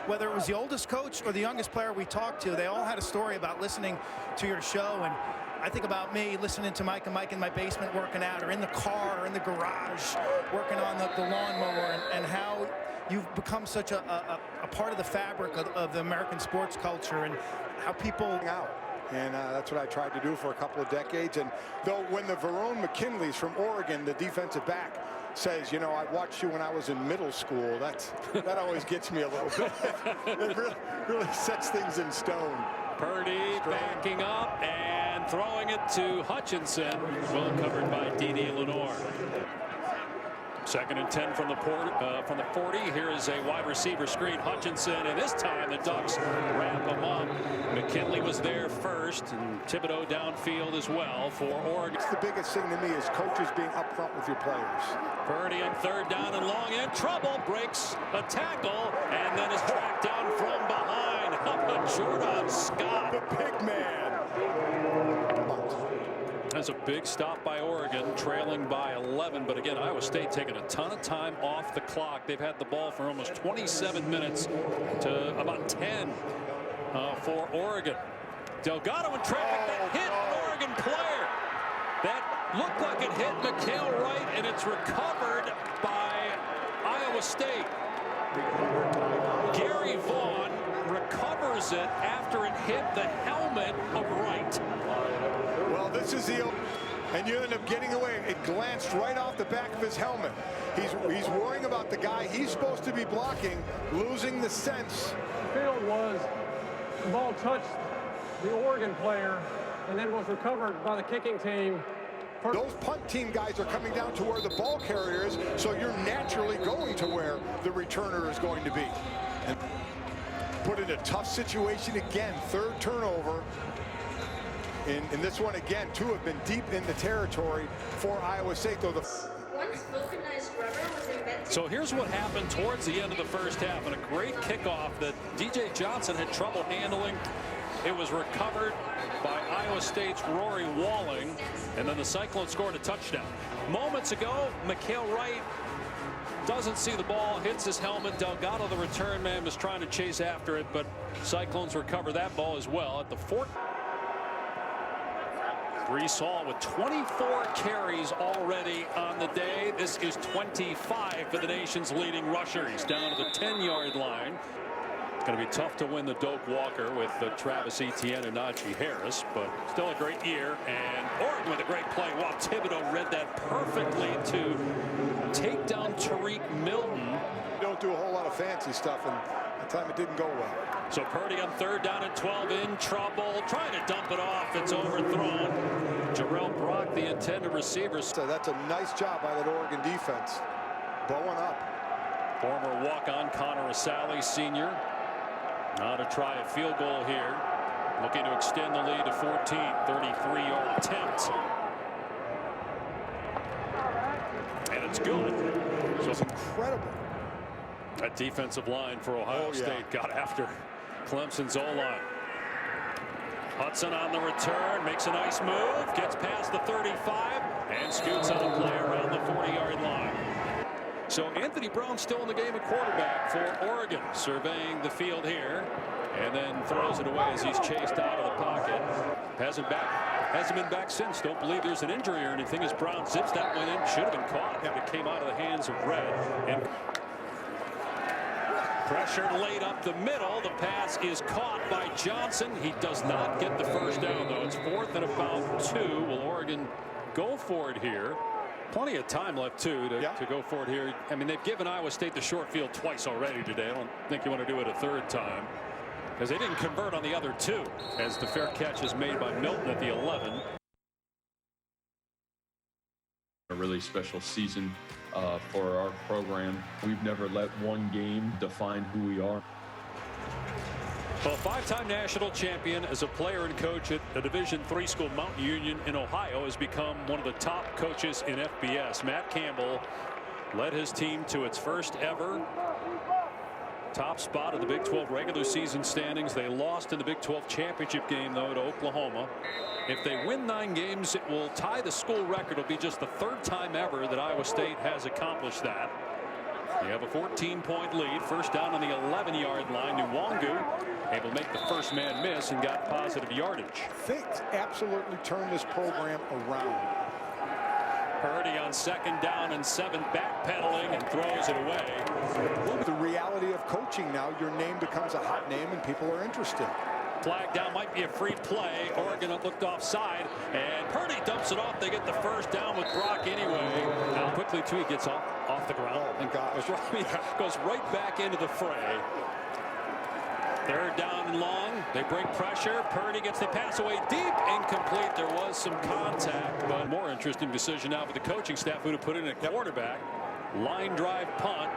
Whether it was the oldest coach or the youngest player we talked to, they all had a story about listening to your show. And I think about me listening to Mike and Mike in my basement working out, or in the car or in the garage working on the lawnmower, and how you've become such a part of the fabric of the American sports culture, and how people out. And that's what I tried to do for a couple of decades. And though when the Verone McKinleys from Oregon, the defensive back, says, you know, I watched you when I was in middle school, that always gets me a little bit. It really sets things in stone. Purdy backing up and throwing it to Hutchinson. Well covered by D.D. Lenore. 2nd and 10 from the 40. Here is a wide receiver screen. Hutchinson, and this time the Ducks wrap him up. McKinley was there first, and Thibodeau downfield as well for Oregon. The biggest thing to me is coaches being upfront with your players. Purdy on 3rd down and long, in trouble, breaks a tackle, and then is tracked down from behind. How about Jordan Scott? The big man. That's a big stop by Oregon, trailing by 11. But again, Iowa State taking a ton of time off the clock. They've had the ball for almost 27 minutes to about 10 for Oregon. Delgado in traffic, that hit an Oregon player. That looked like it hit McHale right, and it's recovered by Iowa State. Gary Vaughn recovers it after it hit the helmet of Wright. Well, this is and you end up getting away. It glanced right off the back of his helmet. He's worrying about the guy he's supposed to be blocking, losing the sense. The field was, the ball touched the Oregon player and then was recovered by the kicking team. Those punt team guys are coming down to where the ball carrier is, so you're naturally going to where the returner is going to be. And put in a tough situation again, 3rd turnover. In this one again, 2 have been deep in the territory for Iowa State, though Once vulcanized rubber was invented So here's what happened towards the end of the first half, and a great kickoff that DJ Johnson had trouble handling. It was recovered by Iowa State's Rory Walling, and then the Cyclones scored a touchdown. Moments ago, Mikael Wright doesn't see the ball, hits his helmet. Delgado, the return man, was trying to chase after it, but Cyclones recover that ball as well at the 4. Brees Hall with 24 carries already on the day. This is 25 for the nation's leading rusher. He's down to the 10-yard line. It's going to be tough to win the Doak Walker with Travis Etienne and Najee Harris, but still a great year. And Oregon with a great play. Wow, Thibodeau read that perfectly to take down Tariq Milton. Don't do a whole lot of fancy stuff, and at the time it didn't go well. So Purdy on 3rd down and 12, in trouble, trying to dump it off. It's overthrown. Jarrell Brock, the intended receiver. So that's a nice job by that Oregon defense. Blowing up. Former walk-on Connor Asali, senior. Now to try a field goal here. Looking to extend the lead to 14. 33-yard attempt. And it's good. So it's incredible. That defensive line for Ohio State got after Clemson's O-line. Hudson on the return, makes a nice move, gets past the 35, and scoots on the play around the 40-yard line. So Anthony Brown still in the game at quarterback for Oregon, surveying the field here, and then throws it away as he's chased out of the pocket. Hasn't been back since. Don't believe there's an injury or anything as Brown zips that one in. Should have been caught. It came out of the hands of Red. And pressure laid up the middle. The pass is caught by Johnson. He does not get the first down, though. It's 4th and about 2. Will Oregon go for it here? Plenty of time left, too, to go for it here. I mean, they've given Iowa State the short field twice already today. I don't think you want to do it a 3rd time, because they didn't convert on the other 2, as the fair catch is made by Milton at the 11. A really special season for our program. We've never let one game define who we are. Well, 5-time national champion as a player and coach at a Division III school, Mountain Union in Ohio, has become one of the top coaches in FBS. Matt Campbell led his team to its first ever top spot of the Big 12 regular season standings. They lost in the Big 12 championship game, though, to Oklahoma. If they win 9 games, it will tie the school record. It'll be just the 3rd time ever that Iowa State has accomplished that. You have a 14-point lead. First down on the 11-yard line. Nwangu able to make the first man miss and got positive yardage. They absolutely turned this program around. Purdy on 2nd down and 7, backpedaling and throws it away. The reality of coaching now, your name becomes a hot name and people are interested. Flag down, might be a free play. Oregon looked offside, and Purdy dumps it off. They get the first down with Brock anyway. Now quickly, too, he gets off the ground. Oh, my gosh. Goes right back into the fray. 3rd down and long. They bring pressure. Purdy gets the pass away deep. Incomplete. There was some contact, but more interesting decision now for the coaching staff who to put in a quarterback. Line drive punt.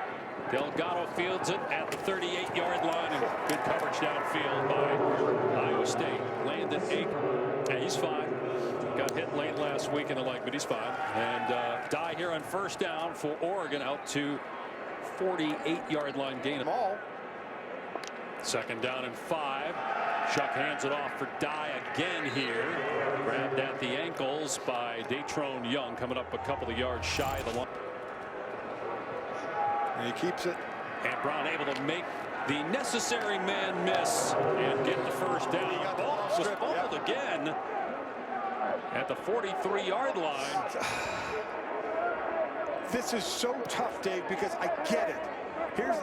Delgado fields it at the 38-yard line, and good coverage downfield by Iowa State. Landon Aker. Yeah, he's fine. Got hit late last week in the leg, but he's fine. And die here on 1st down for Oregon out to 48-yard line gain. 2nd down and 5. Chuck hands it off for Dye again here. Grabbed at the ankles by Datrone Young, coming up a couple of yards shy of the line. And he keeps it. And Brown able to make the necessary man miss and get the first down. Ball was fumbled again at the 43-yard line. This is so tough, Dave, because I get it.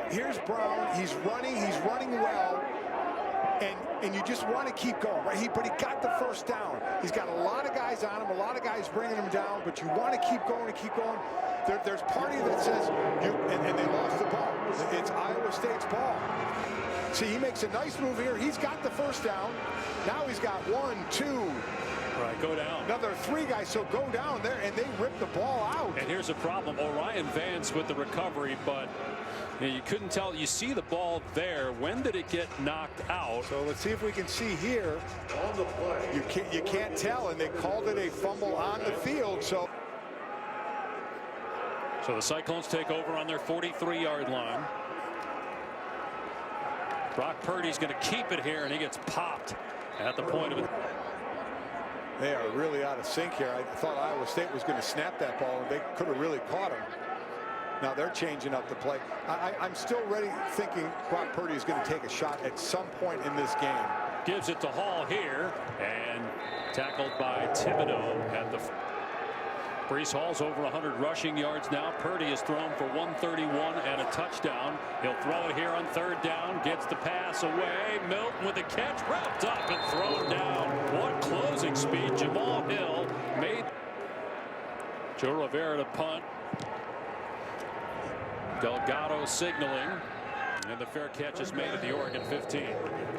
Here's Brown. He's running well, and you just want to keep going, right? But he got the first down. He's got a lot of guys on him, a lot of guys bringing him down, but you want to keep going and keep going. There's party that says and they lost the ball. It's Iowa State's ball. See, he makes a nice move here. He's got the first down. Now he's got 1, 2. Right, go down. Another 3 guys, so go down there, and they rip the ball out. And here's a problem. Orion Vance with the recovery, but you couldn't tell. You see the ball there. When did it get knocked out? So let's see if we can see here. On the play. You can't tell, and they called it a fumble on the field. So So the Cyclones take over on their 43-yard line. Brock Purdy's going to keep it here, and he gets popped at the point of it. They are really out of sync here. I thought Iowa State was going to snap that ball, and they could have really caught him. Now they're changing up the play. I'm still ready, thinking Brock Purdy is going to take a shot at some point in this game. Gives it to Hall here, and tackled by Thibodeau at the. Brees Hall's over 100 rushing yards now. Purdy has thrown for 131 and a touchdown. He'll throw it here on 3rd down. Gets the pass away. Milton with the catch, wrapped up and thrown down. What closing speed. Jamal Hill made. Joe Rivera to punt. Delgado signaling, and the fair catch is made at the Oregon 15.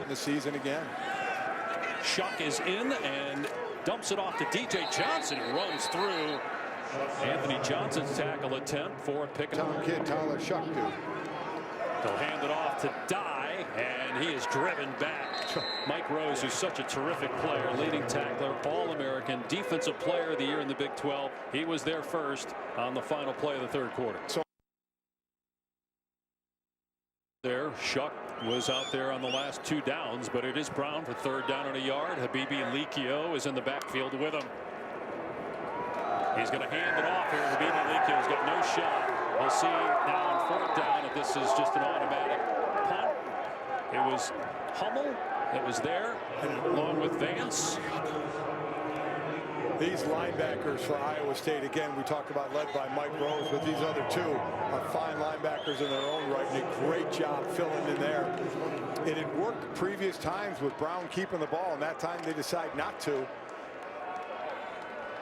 The season again. Shuck is in and dumps it off to DJ Johnson, who runs through. Anthony Johnson's tackle attempt for picking up. Kid Tyler Shuck do. They'll hand it off to Dye, and he is driven back. Mike Rose, who's such a terrific player, leading tackler, All-American, Defensive Player of the Year in the Big 12. He was there first on the final play of the 3rd quarter. There, Shuck was out there on the last 2 downs, but it is Brown for 3rd down and a yard. Habibi Likio is in the backfield with him. He's going to hand it off here. Habibi Likio's got no shot. We'll see now on 4th down if this is just an automatic punt. It was Hummel that was there, along with Vance. These linebackers for Iowa State, again, we talk about led by Mike Rose, but these other 2 are fine linebackers in their own right, and a great job filling in there. It had worked previous times with Brown keeping the ball, and that time they decide not to.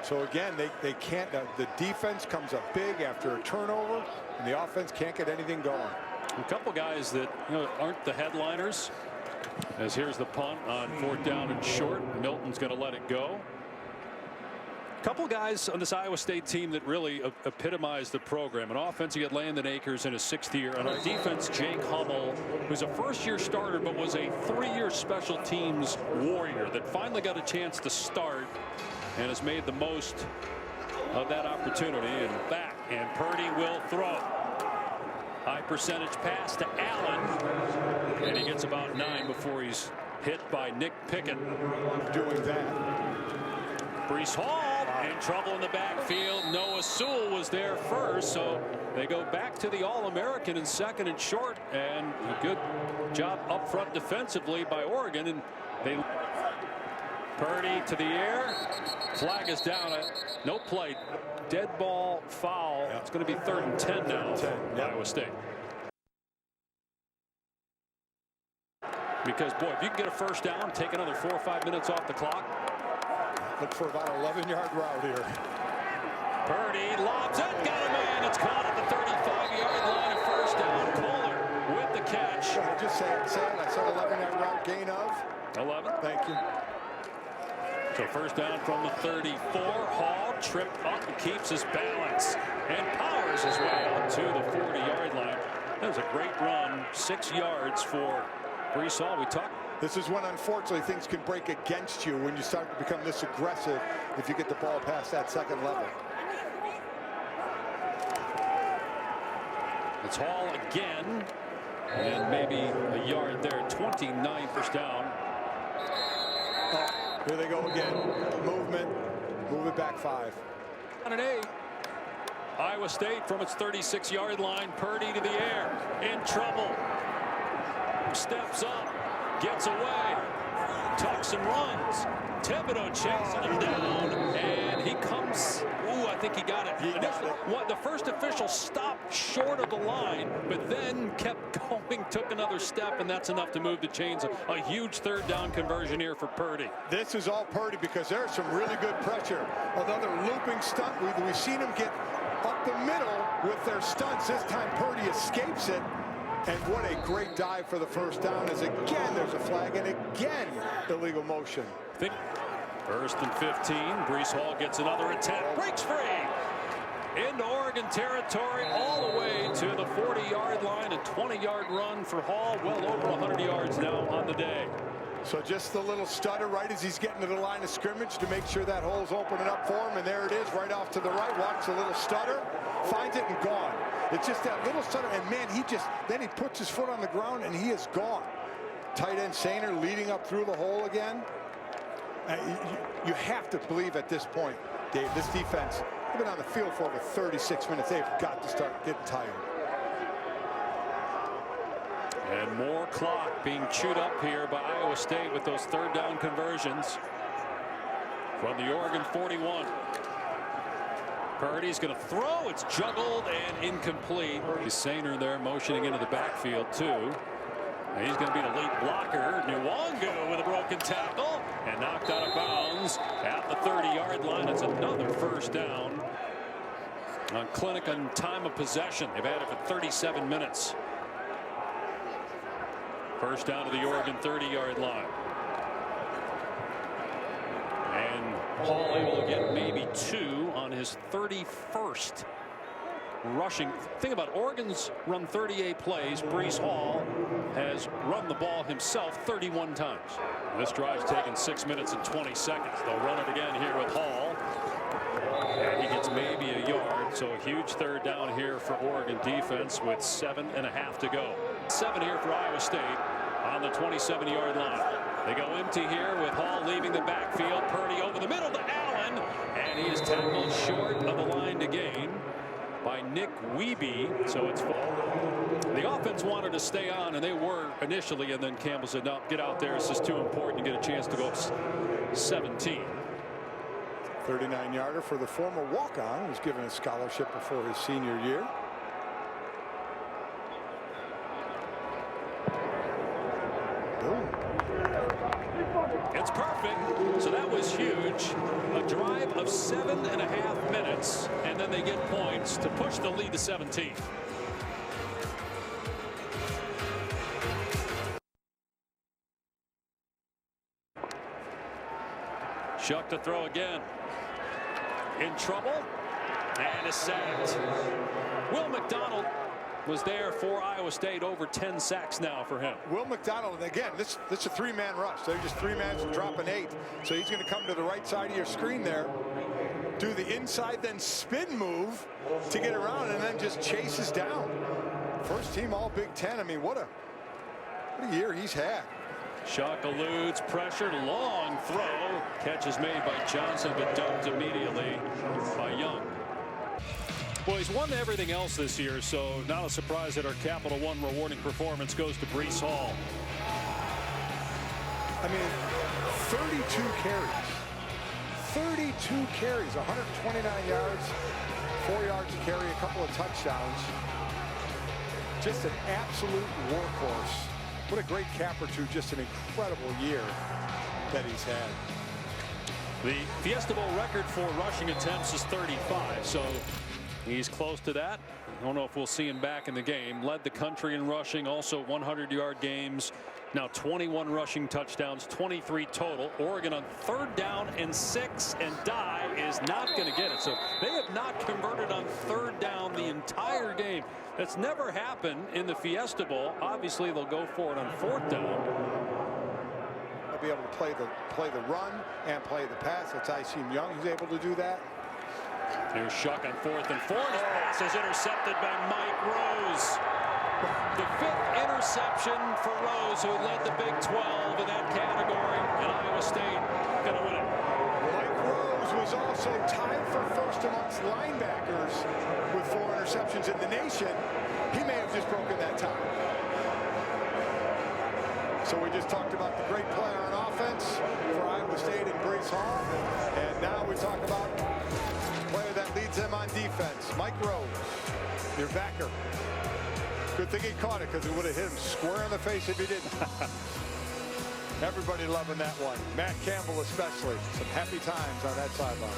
So again, they can't. The defense comes up big after a turnover, and the offense can't get anything going. A couple guys that aren't the headliners, as here's the punt on 4th down and short. Milton's going to let it go. A couple guys on this Iowa State team that really epitomize the program. On offense, you get Landon Akers in his 6th year. And on defense, Jake Hummel, who's a 1st-year starter but was a 3-year special teams warrior that finally got a chance to start and has made the most of that opportunity. And back, and Purdy will throw. High percentage pass to Allen, and he gets about 9 before he's hit by Nick Pickett. Doing that. Brees Hall in trouble in the backfield. Noah Sewell was there first, so they go back to the All-American in 2nd and short, and a good job up front defensively by Oregon. And they Purdy to the air. Flag is down. No play. Dead ball foul. Yeah. It's going to be 3rd and 10 now. Iowa State. Because, boy, if you can get a 1st down, take another 4 or 5 minutes off the clock. Look for about an 11-yard route here. Purdy lobs it, got a man. It's caught at the 35-yard line. A 1st down. Kohler with the catch. I just said I said 11-yard route gain of 11. Thank you. So 1st down from the 34. Hall tripped up and keeps his balance and powers his way out to the 40-yard line. That was a great run. 6 yards for Brees Hall. We talked. This is when, unfortunately, things can break against you when you start to become this aggressive if you get the ball past that 2nd level. It's Hall again, and maybe a yard there. 29 1st down. Oh, here they go again. Movement. Move it back 5. On an 8. Iowa State from its 36-yard line. Purdy to the air. In trouble. Steps up. Gets away, tucks and runs. Thibodeau chasing him down, and he comes. Ooh, I think he got it. The first official stopped short of the line, but then kept going, took another step, and that's enough to move the chains. A huge 3rd down conversion here for Purdy. This is all Purdy because there's some really good pressure. Another looping stunt. We've seen him get up the middle with their stunts. This time Purdy escapes it. And what a great dive for the 1st down, as again there's a flag, and again illegal motion. 1st and 15. Brees Hall gets another attempt, breaks free into Oregon territory, all the way to the 40-yard line. A 20-yard run for Hall, well over 100 yards now on the day. So just the little stutter right as he's getting to the line of scrimmage to make sure that hole's opening up for him. And there it is, right off to the right. Watch the little stutter, finds it and gone. It's just that little stutter, and man, then he puts his foot on the ground and he is gone. Tight end Sainer leading up through the hole again. You have to believe at this point, Dave, this defense, they've been on the field for over 36 minutes. They've got to start getting tired. And more clock being chewed up here by Iowa State with those third down conversions from the Oregon 41. Purdy's going to throw. It's juggled and incomplete. Sainer there motioning into the backfield too. And he's going to be the lead blocker. Nwangu with a broken tackle and knocked out of bounds at the 30-yard line. It's another first down on clinic on time of possession. They've had it for 37 minutes. First down to the Oregon 30-yard line. And Hall able to get maybe 2 on his 31st rushing. Think about Oregon's run 38 plays. Breece Hall has run the ball himself 31 times. This drive's taken 6 minutes and 20 seconds. They'll run it again here with Hall. And he gets maybe a yard. So a huge third down here for Oregon defense with 7.5 to go. 7 here for Iowa State on the 27-yard line. They go empty here with Hall leaving the backfield. Purdy over the middle to Allen. And he is tackled short of the line to gain by Nick Wiebe. So it's the offense wanted to stay on, and they were initially, and then Campbell said, no, get out there. This is too important to get a chance to go up 17. 39-yarder for the former walk-on, who was given a scholarship before his senior year. Boom. It's perfect. So that was huge. A drive of 7.5 minutes, and then they get points to push the lead to 17. Shuck to throw again. In trouble and is sacked. Will McDonald was there for Iowa State. Over 10 sacks now for him. Will McDonald, and again, this is a 3-man rush. They're just 3 men dropping 8. So he's going to come to the right side of your screen there, do the inside then spin move to get around, and then just chases down. First team all Big Ten. I mean, what a year he's had. Shuck eludes pressure, long throw. Catch is made by Johnson, but dumped immediately by Young. Well, he's won everything else this year, so not a surprise that our Capital One rewarding performance goes to Breece Hall. I mean, 32 carries. 32 carries, 129 yards, 4 yards a carry, a couple of touchdowns. Just an absolute workhorse. What a great cap or two, just an incredible year that he's had. The Fiesta Bowl record for rushing attempts is 35, so he's close to that. I don't know if we'll see him back in the game. Led the country in rushing, also 100-yard games. Now 21 rushing touchdowns, 23 total. Oregon on 3rd down and 6, and Dye is not going to get it. So they have not converted on 3rd down the entire game. That's never happened in the Fiesta Bowl. Obviously, they'll go for it on 4th down. They'll be able to play the run and play the pass. That's Iseem Young who's able to do that. Here's Shuck on 4th and 4. His pass is intercepted by Mike Rose. The 5th interception for Rose, who led the Big 12 in that category, and Iowa State going to win it. Mike Rose was also tied for first amongst linebackers with 4 interceptions in the nation. He may have just broken that tie. So we just talked about the great player on offense for Iowa State and Breece Hall, and now we talk about the player that leads them on defense, Mike Rose, your backer. Good thing he caught it, because it would have hit him square in the face if he didn't. Everybody loving that one. Matt Campbell especially. Some happy times on that sideline.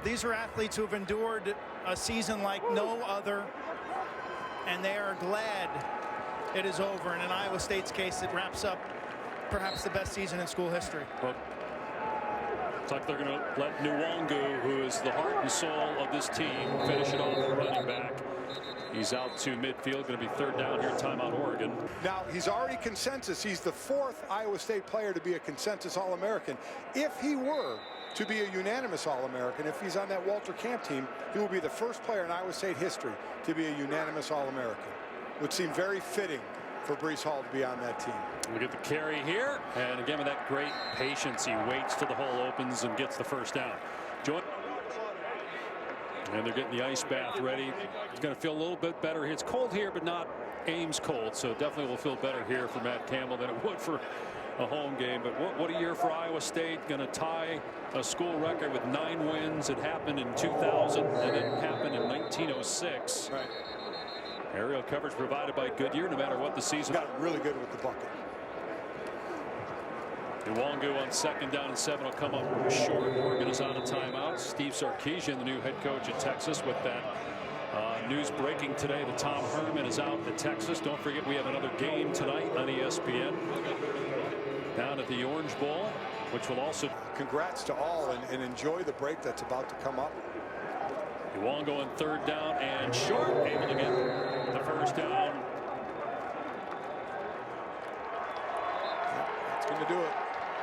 These are athletes who have endured a season like no other, and they are glad it is over. And in Iowa State's case, it wraps up perhaps the best season in school history. Well, it's like they're going to let Nwangu, who is the heart and soul of this team, finish it off at running back. He's out to midfield. Going to be third down here. Timeout, Oregon. Now, he's already consensus. He's the 4th Iowa State player to be a consensus All-American. If he were to be a unanimous All-American, if he's on that Walter Camp team, he will be the first player in Iowa State history to be a unanimous All-American. Would seem very fitting for Breece Hall to be on that team. We get the carry here, and again with that great patience, he waits till the hole opens and gets the first down. And they're getting the ice bath ready. He's going to feel a little bit better. It's cold here, but not Ames cold, so definitely will feel better here for Matt Campbell than it would for a home game. But what a year for Iowa State. Going to tie a school record with 9 wins. It happened in 2000, and it happened in 1906. Right. Aerial coverage provided by Goodyear, no matter what the season. Got really good with the bucket. Iwongu on 2nd down and 7 will come up short. Oregon is on a timeout. Steve Sarkisian, the new head coach at Texas, with that news breaking today that Tom Herman is out at Texas. Don't forget we have another game tonight on ESPN down at the Orange Bowl, which will also. Congrats to all, and enjoy the break that's about to come up. Iwongu on 3rd down and short, able to get the first down. That's going to do it.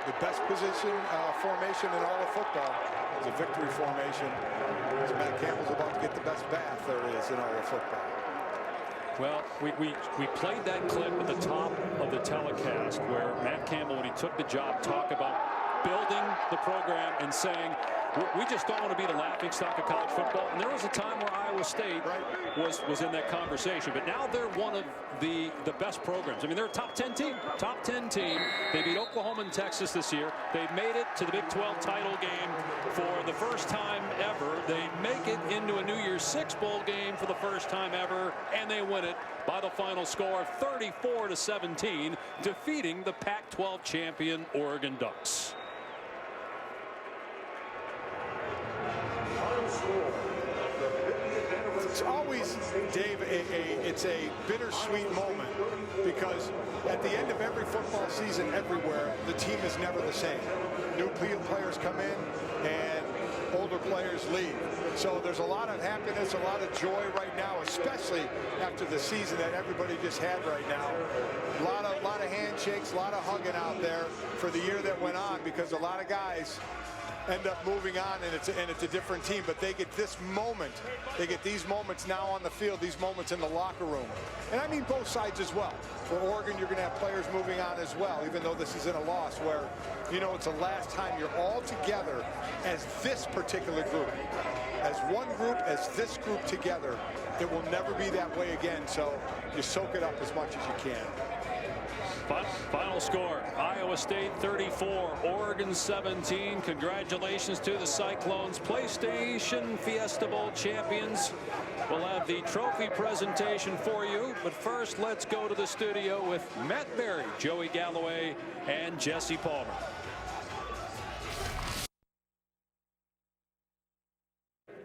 The best position formation in all of football is a victory formation. So Matt Campbell's about to get the best bath there is in all of football. Well, we played that clip at the top of the telecast where Matt Campbell, when he took the job, talked about building the program and saying, we just don't want to be the laughingstock of college football. And there was a time where Iowa State was in that conversation. But now they're one of the best programs. I mean, they're a top 10 team. Top 10 team. They beat Oklahoma and Texas this year. They've made it to the Big 12 title game for the first time ever. They make it into a New Year's Six bowl game for the first time ever. And they win it by the final score 34-17, defeating the Pac-12 champion Oregon Ducks. It's always, Dave, it's a bittersweet moment because at the end of every football season everywhere, the team is never the same. New players come in and older players leave. So there's a lot of happiness, a lot of joy right now, especially after the season that everybody just had right now. A lot of handshakes, a lot of hugging out there for the year that went on because a lot of guys end up moving on, and it's a different team, but they get this moment. They get these moments now on the field, these moments in the locker room. And I mean both sides as well. For Oregon, you're going to have players moving on as well, even though this isn't a loss, where, you know, it's the last time you're all together as this particular group. As one group, as this group together. It will never be that way again, so you soak it up as much as you can. Final score, Iowa State 34, Oregon 17. Congratulations to the Cyclones, PlayStation Fiesta Bowl champions. We'll have the trophy presentation for you, but first let's go to the studio with Matt Berry, Joey Galloway, and Jesse Palmer.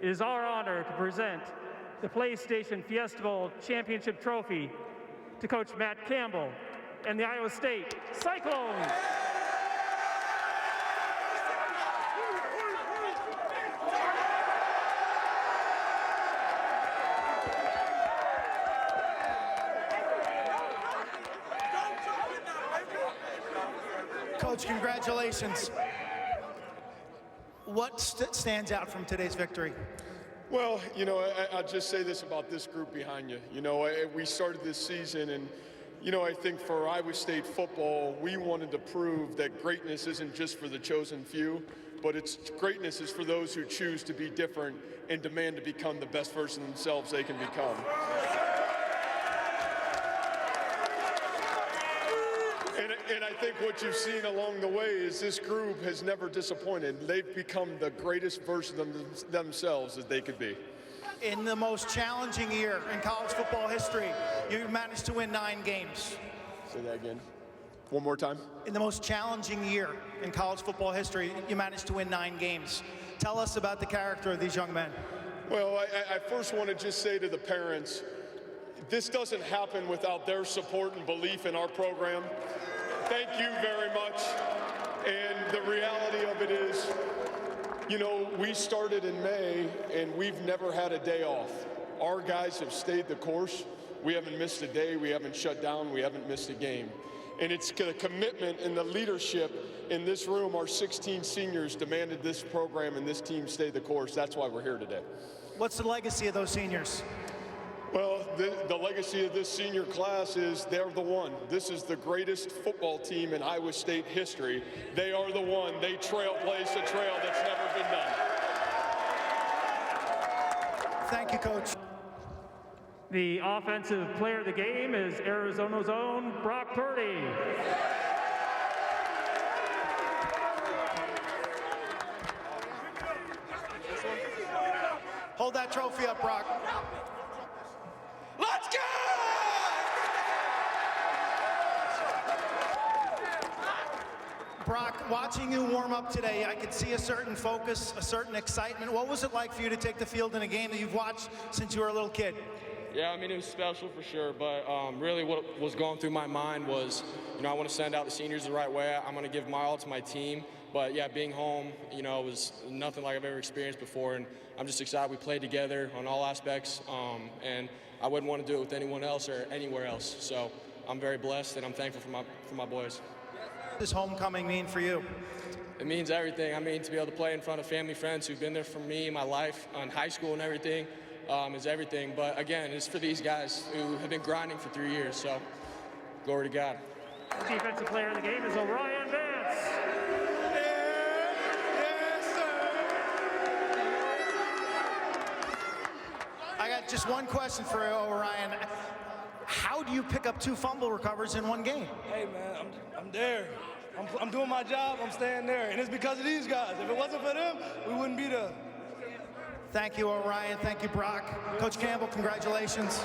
It is our honor to present the PlayStation Fiesta Bowl championship trophy to Coach Matt Campbell and the Iowa State Cyclones. Coach, congratulations. What stands out from today's victory? Well, you know, I'll just say this about this group behind you. You know, we started this season, and you know, I think for Iowa State football, we wanted to prove that greatness isn't just for the chosen few, but greatness is for those who choose to be different and demand to become the best version of themselves they can become. And I think what you've seen along the way is this group has never disappointed. They've become the greatest version of themselves that they could be. In the most challenging year in college football history, you managed to win 9 games. Say that again. One more time. In the most challenging year in college football history, you managed to win 9 games. Tell us about the character of these young men. Well, I first want to just say to the parents, this doesn't happen without their support and belief in our program. Thank you very much. And the reality of it is, you know, we started in May, and we've never had a day off. our guys have stayed the course. We haven't missed a day, we haven't shut down, we haven't missed a game. And it's the commitment and the leadership in this room. Our 16 seniors demanded this program and this team stay the course. That's why we're here today. What's the legacy of those seniors? Well, the legacy of this senior class is they're the one. This is the greatest football team in Iowa State history. They are the one. They trailblazed a trail that's never been done. Thank you, Coach. The offensive player of the game is Arizona's own Brock Purdy. Hold that trophy up, Brock. Let's go! Brock, watching you warm up today, I could see a certain focus, a certain excitement. What was it like for you to take the field in a game that you've watched since you were a little kid? Yeah, I mean, it was special for sure, but really what was going through my mind was, I want to send out the seniors the right way. I'm going to give my all to my team. But, yeah, being home, was nothing like I've ever experienced before, and I'm just excited we played together on all aspects, and I wouldn't want to do it with anyone else or anywhere else. So I'm very blessed, and I'm thankful for my boys. What does homecoming mean for you? It means everything. I mean, to be able to play in front of family, friends who've been there for me, my life, in high school and everything, is everything. But, again, it's for these guys who have been grinding for 3 years. So glory to God. The defensive player of the game is Orion Vance. I got just one question for you, Orion. How do you pick up 2 fumble recovers in one game? Hey, man, I'm there. I'm doing my job. I'm staying there. And it's because of these guys. If it wasn't for them, we wouldn't be there. Thank you, Orion. Thank you, Brock. Coach Campbell, congratulations.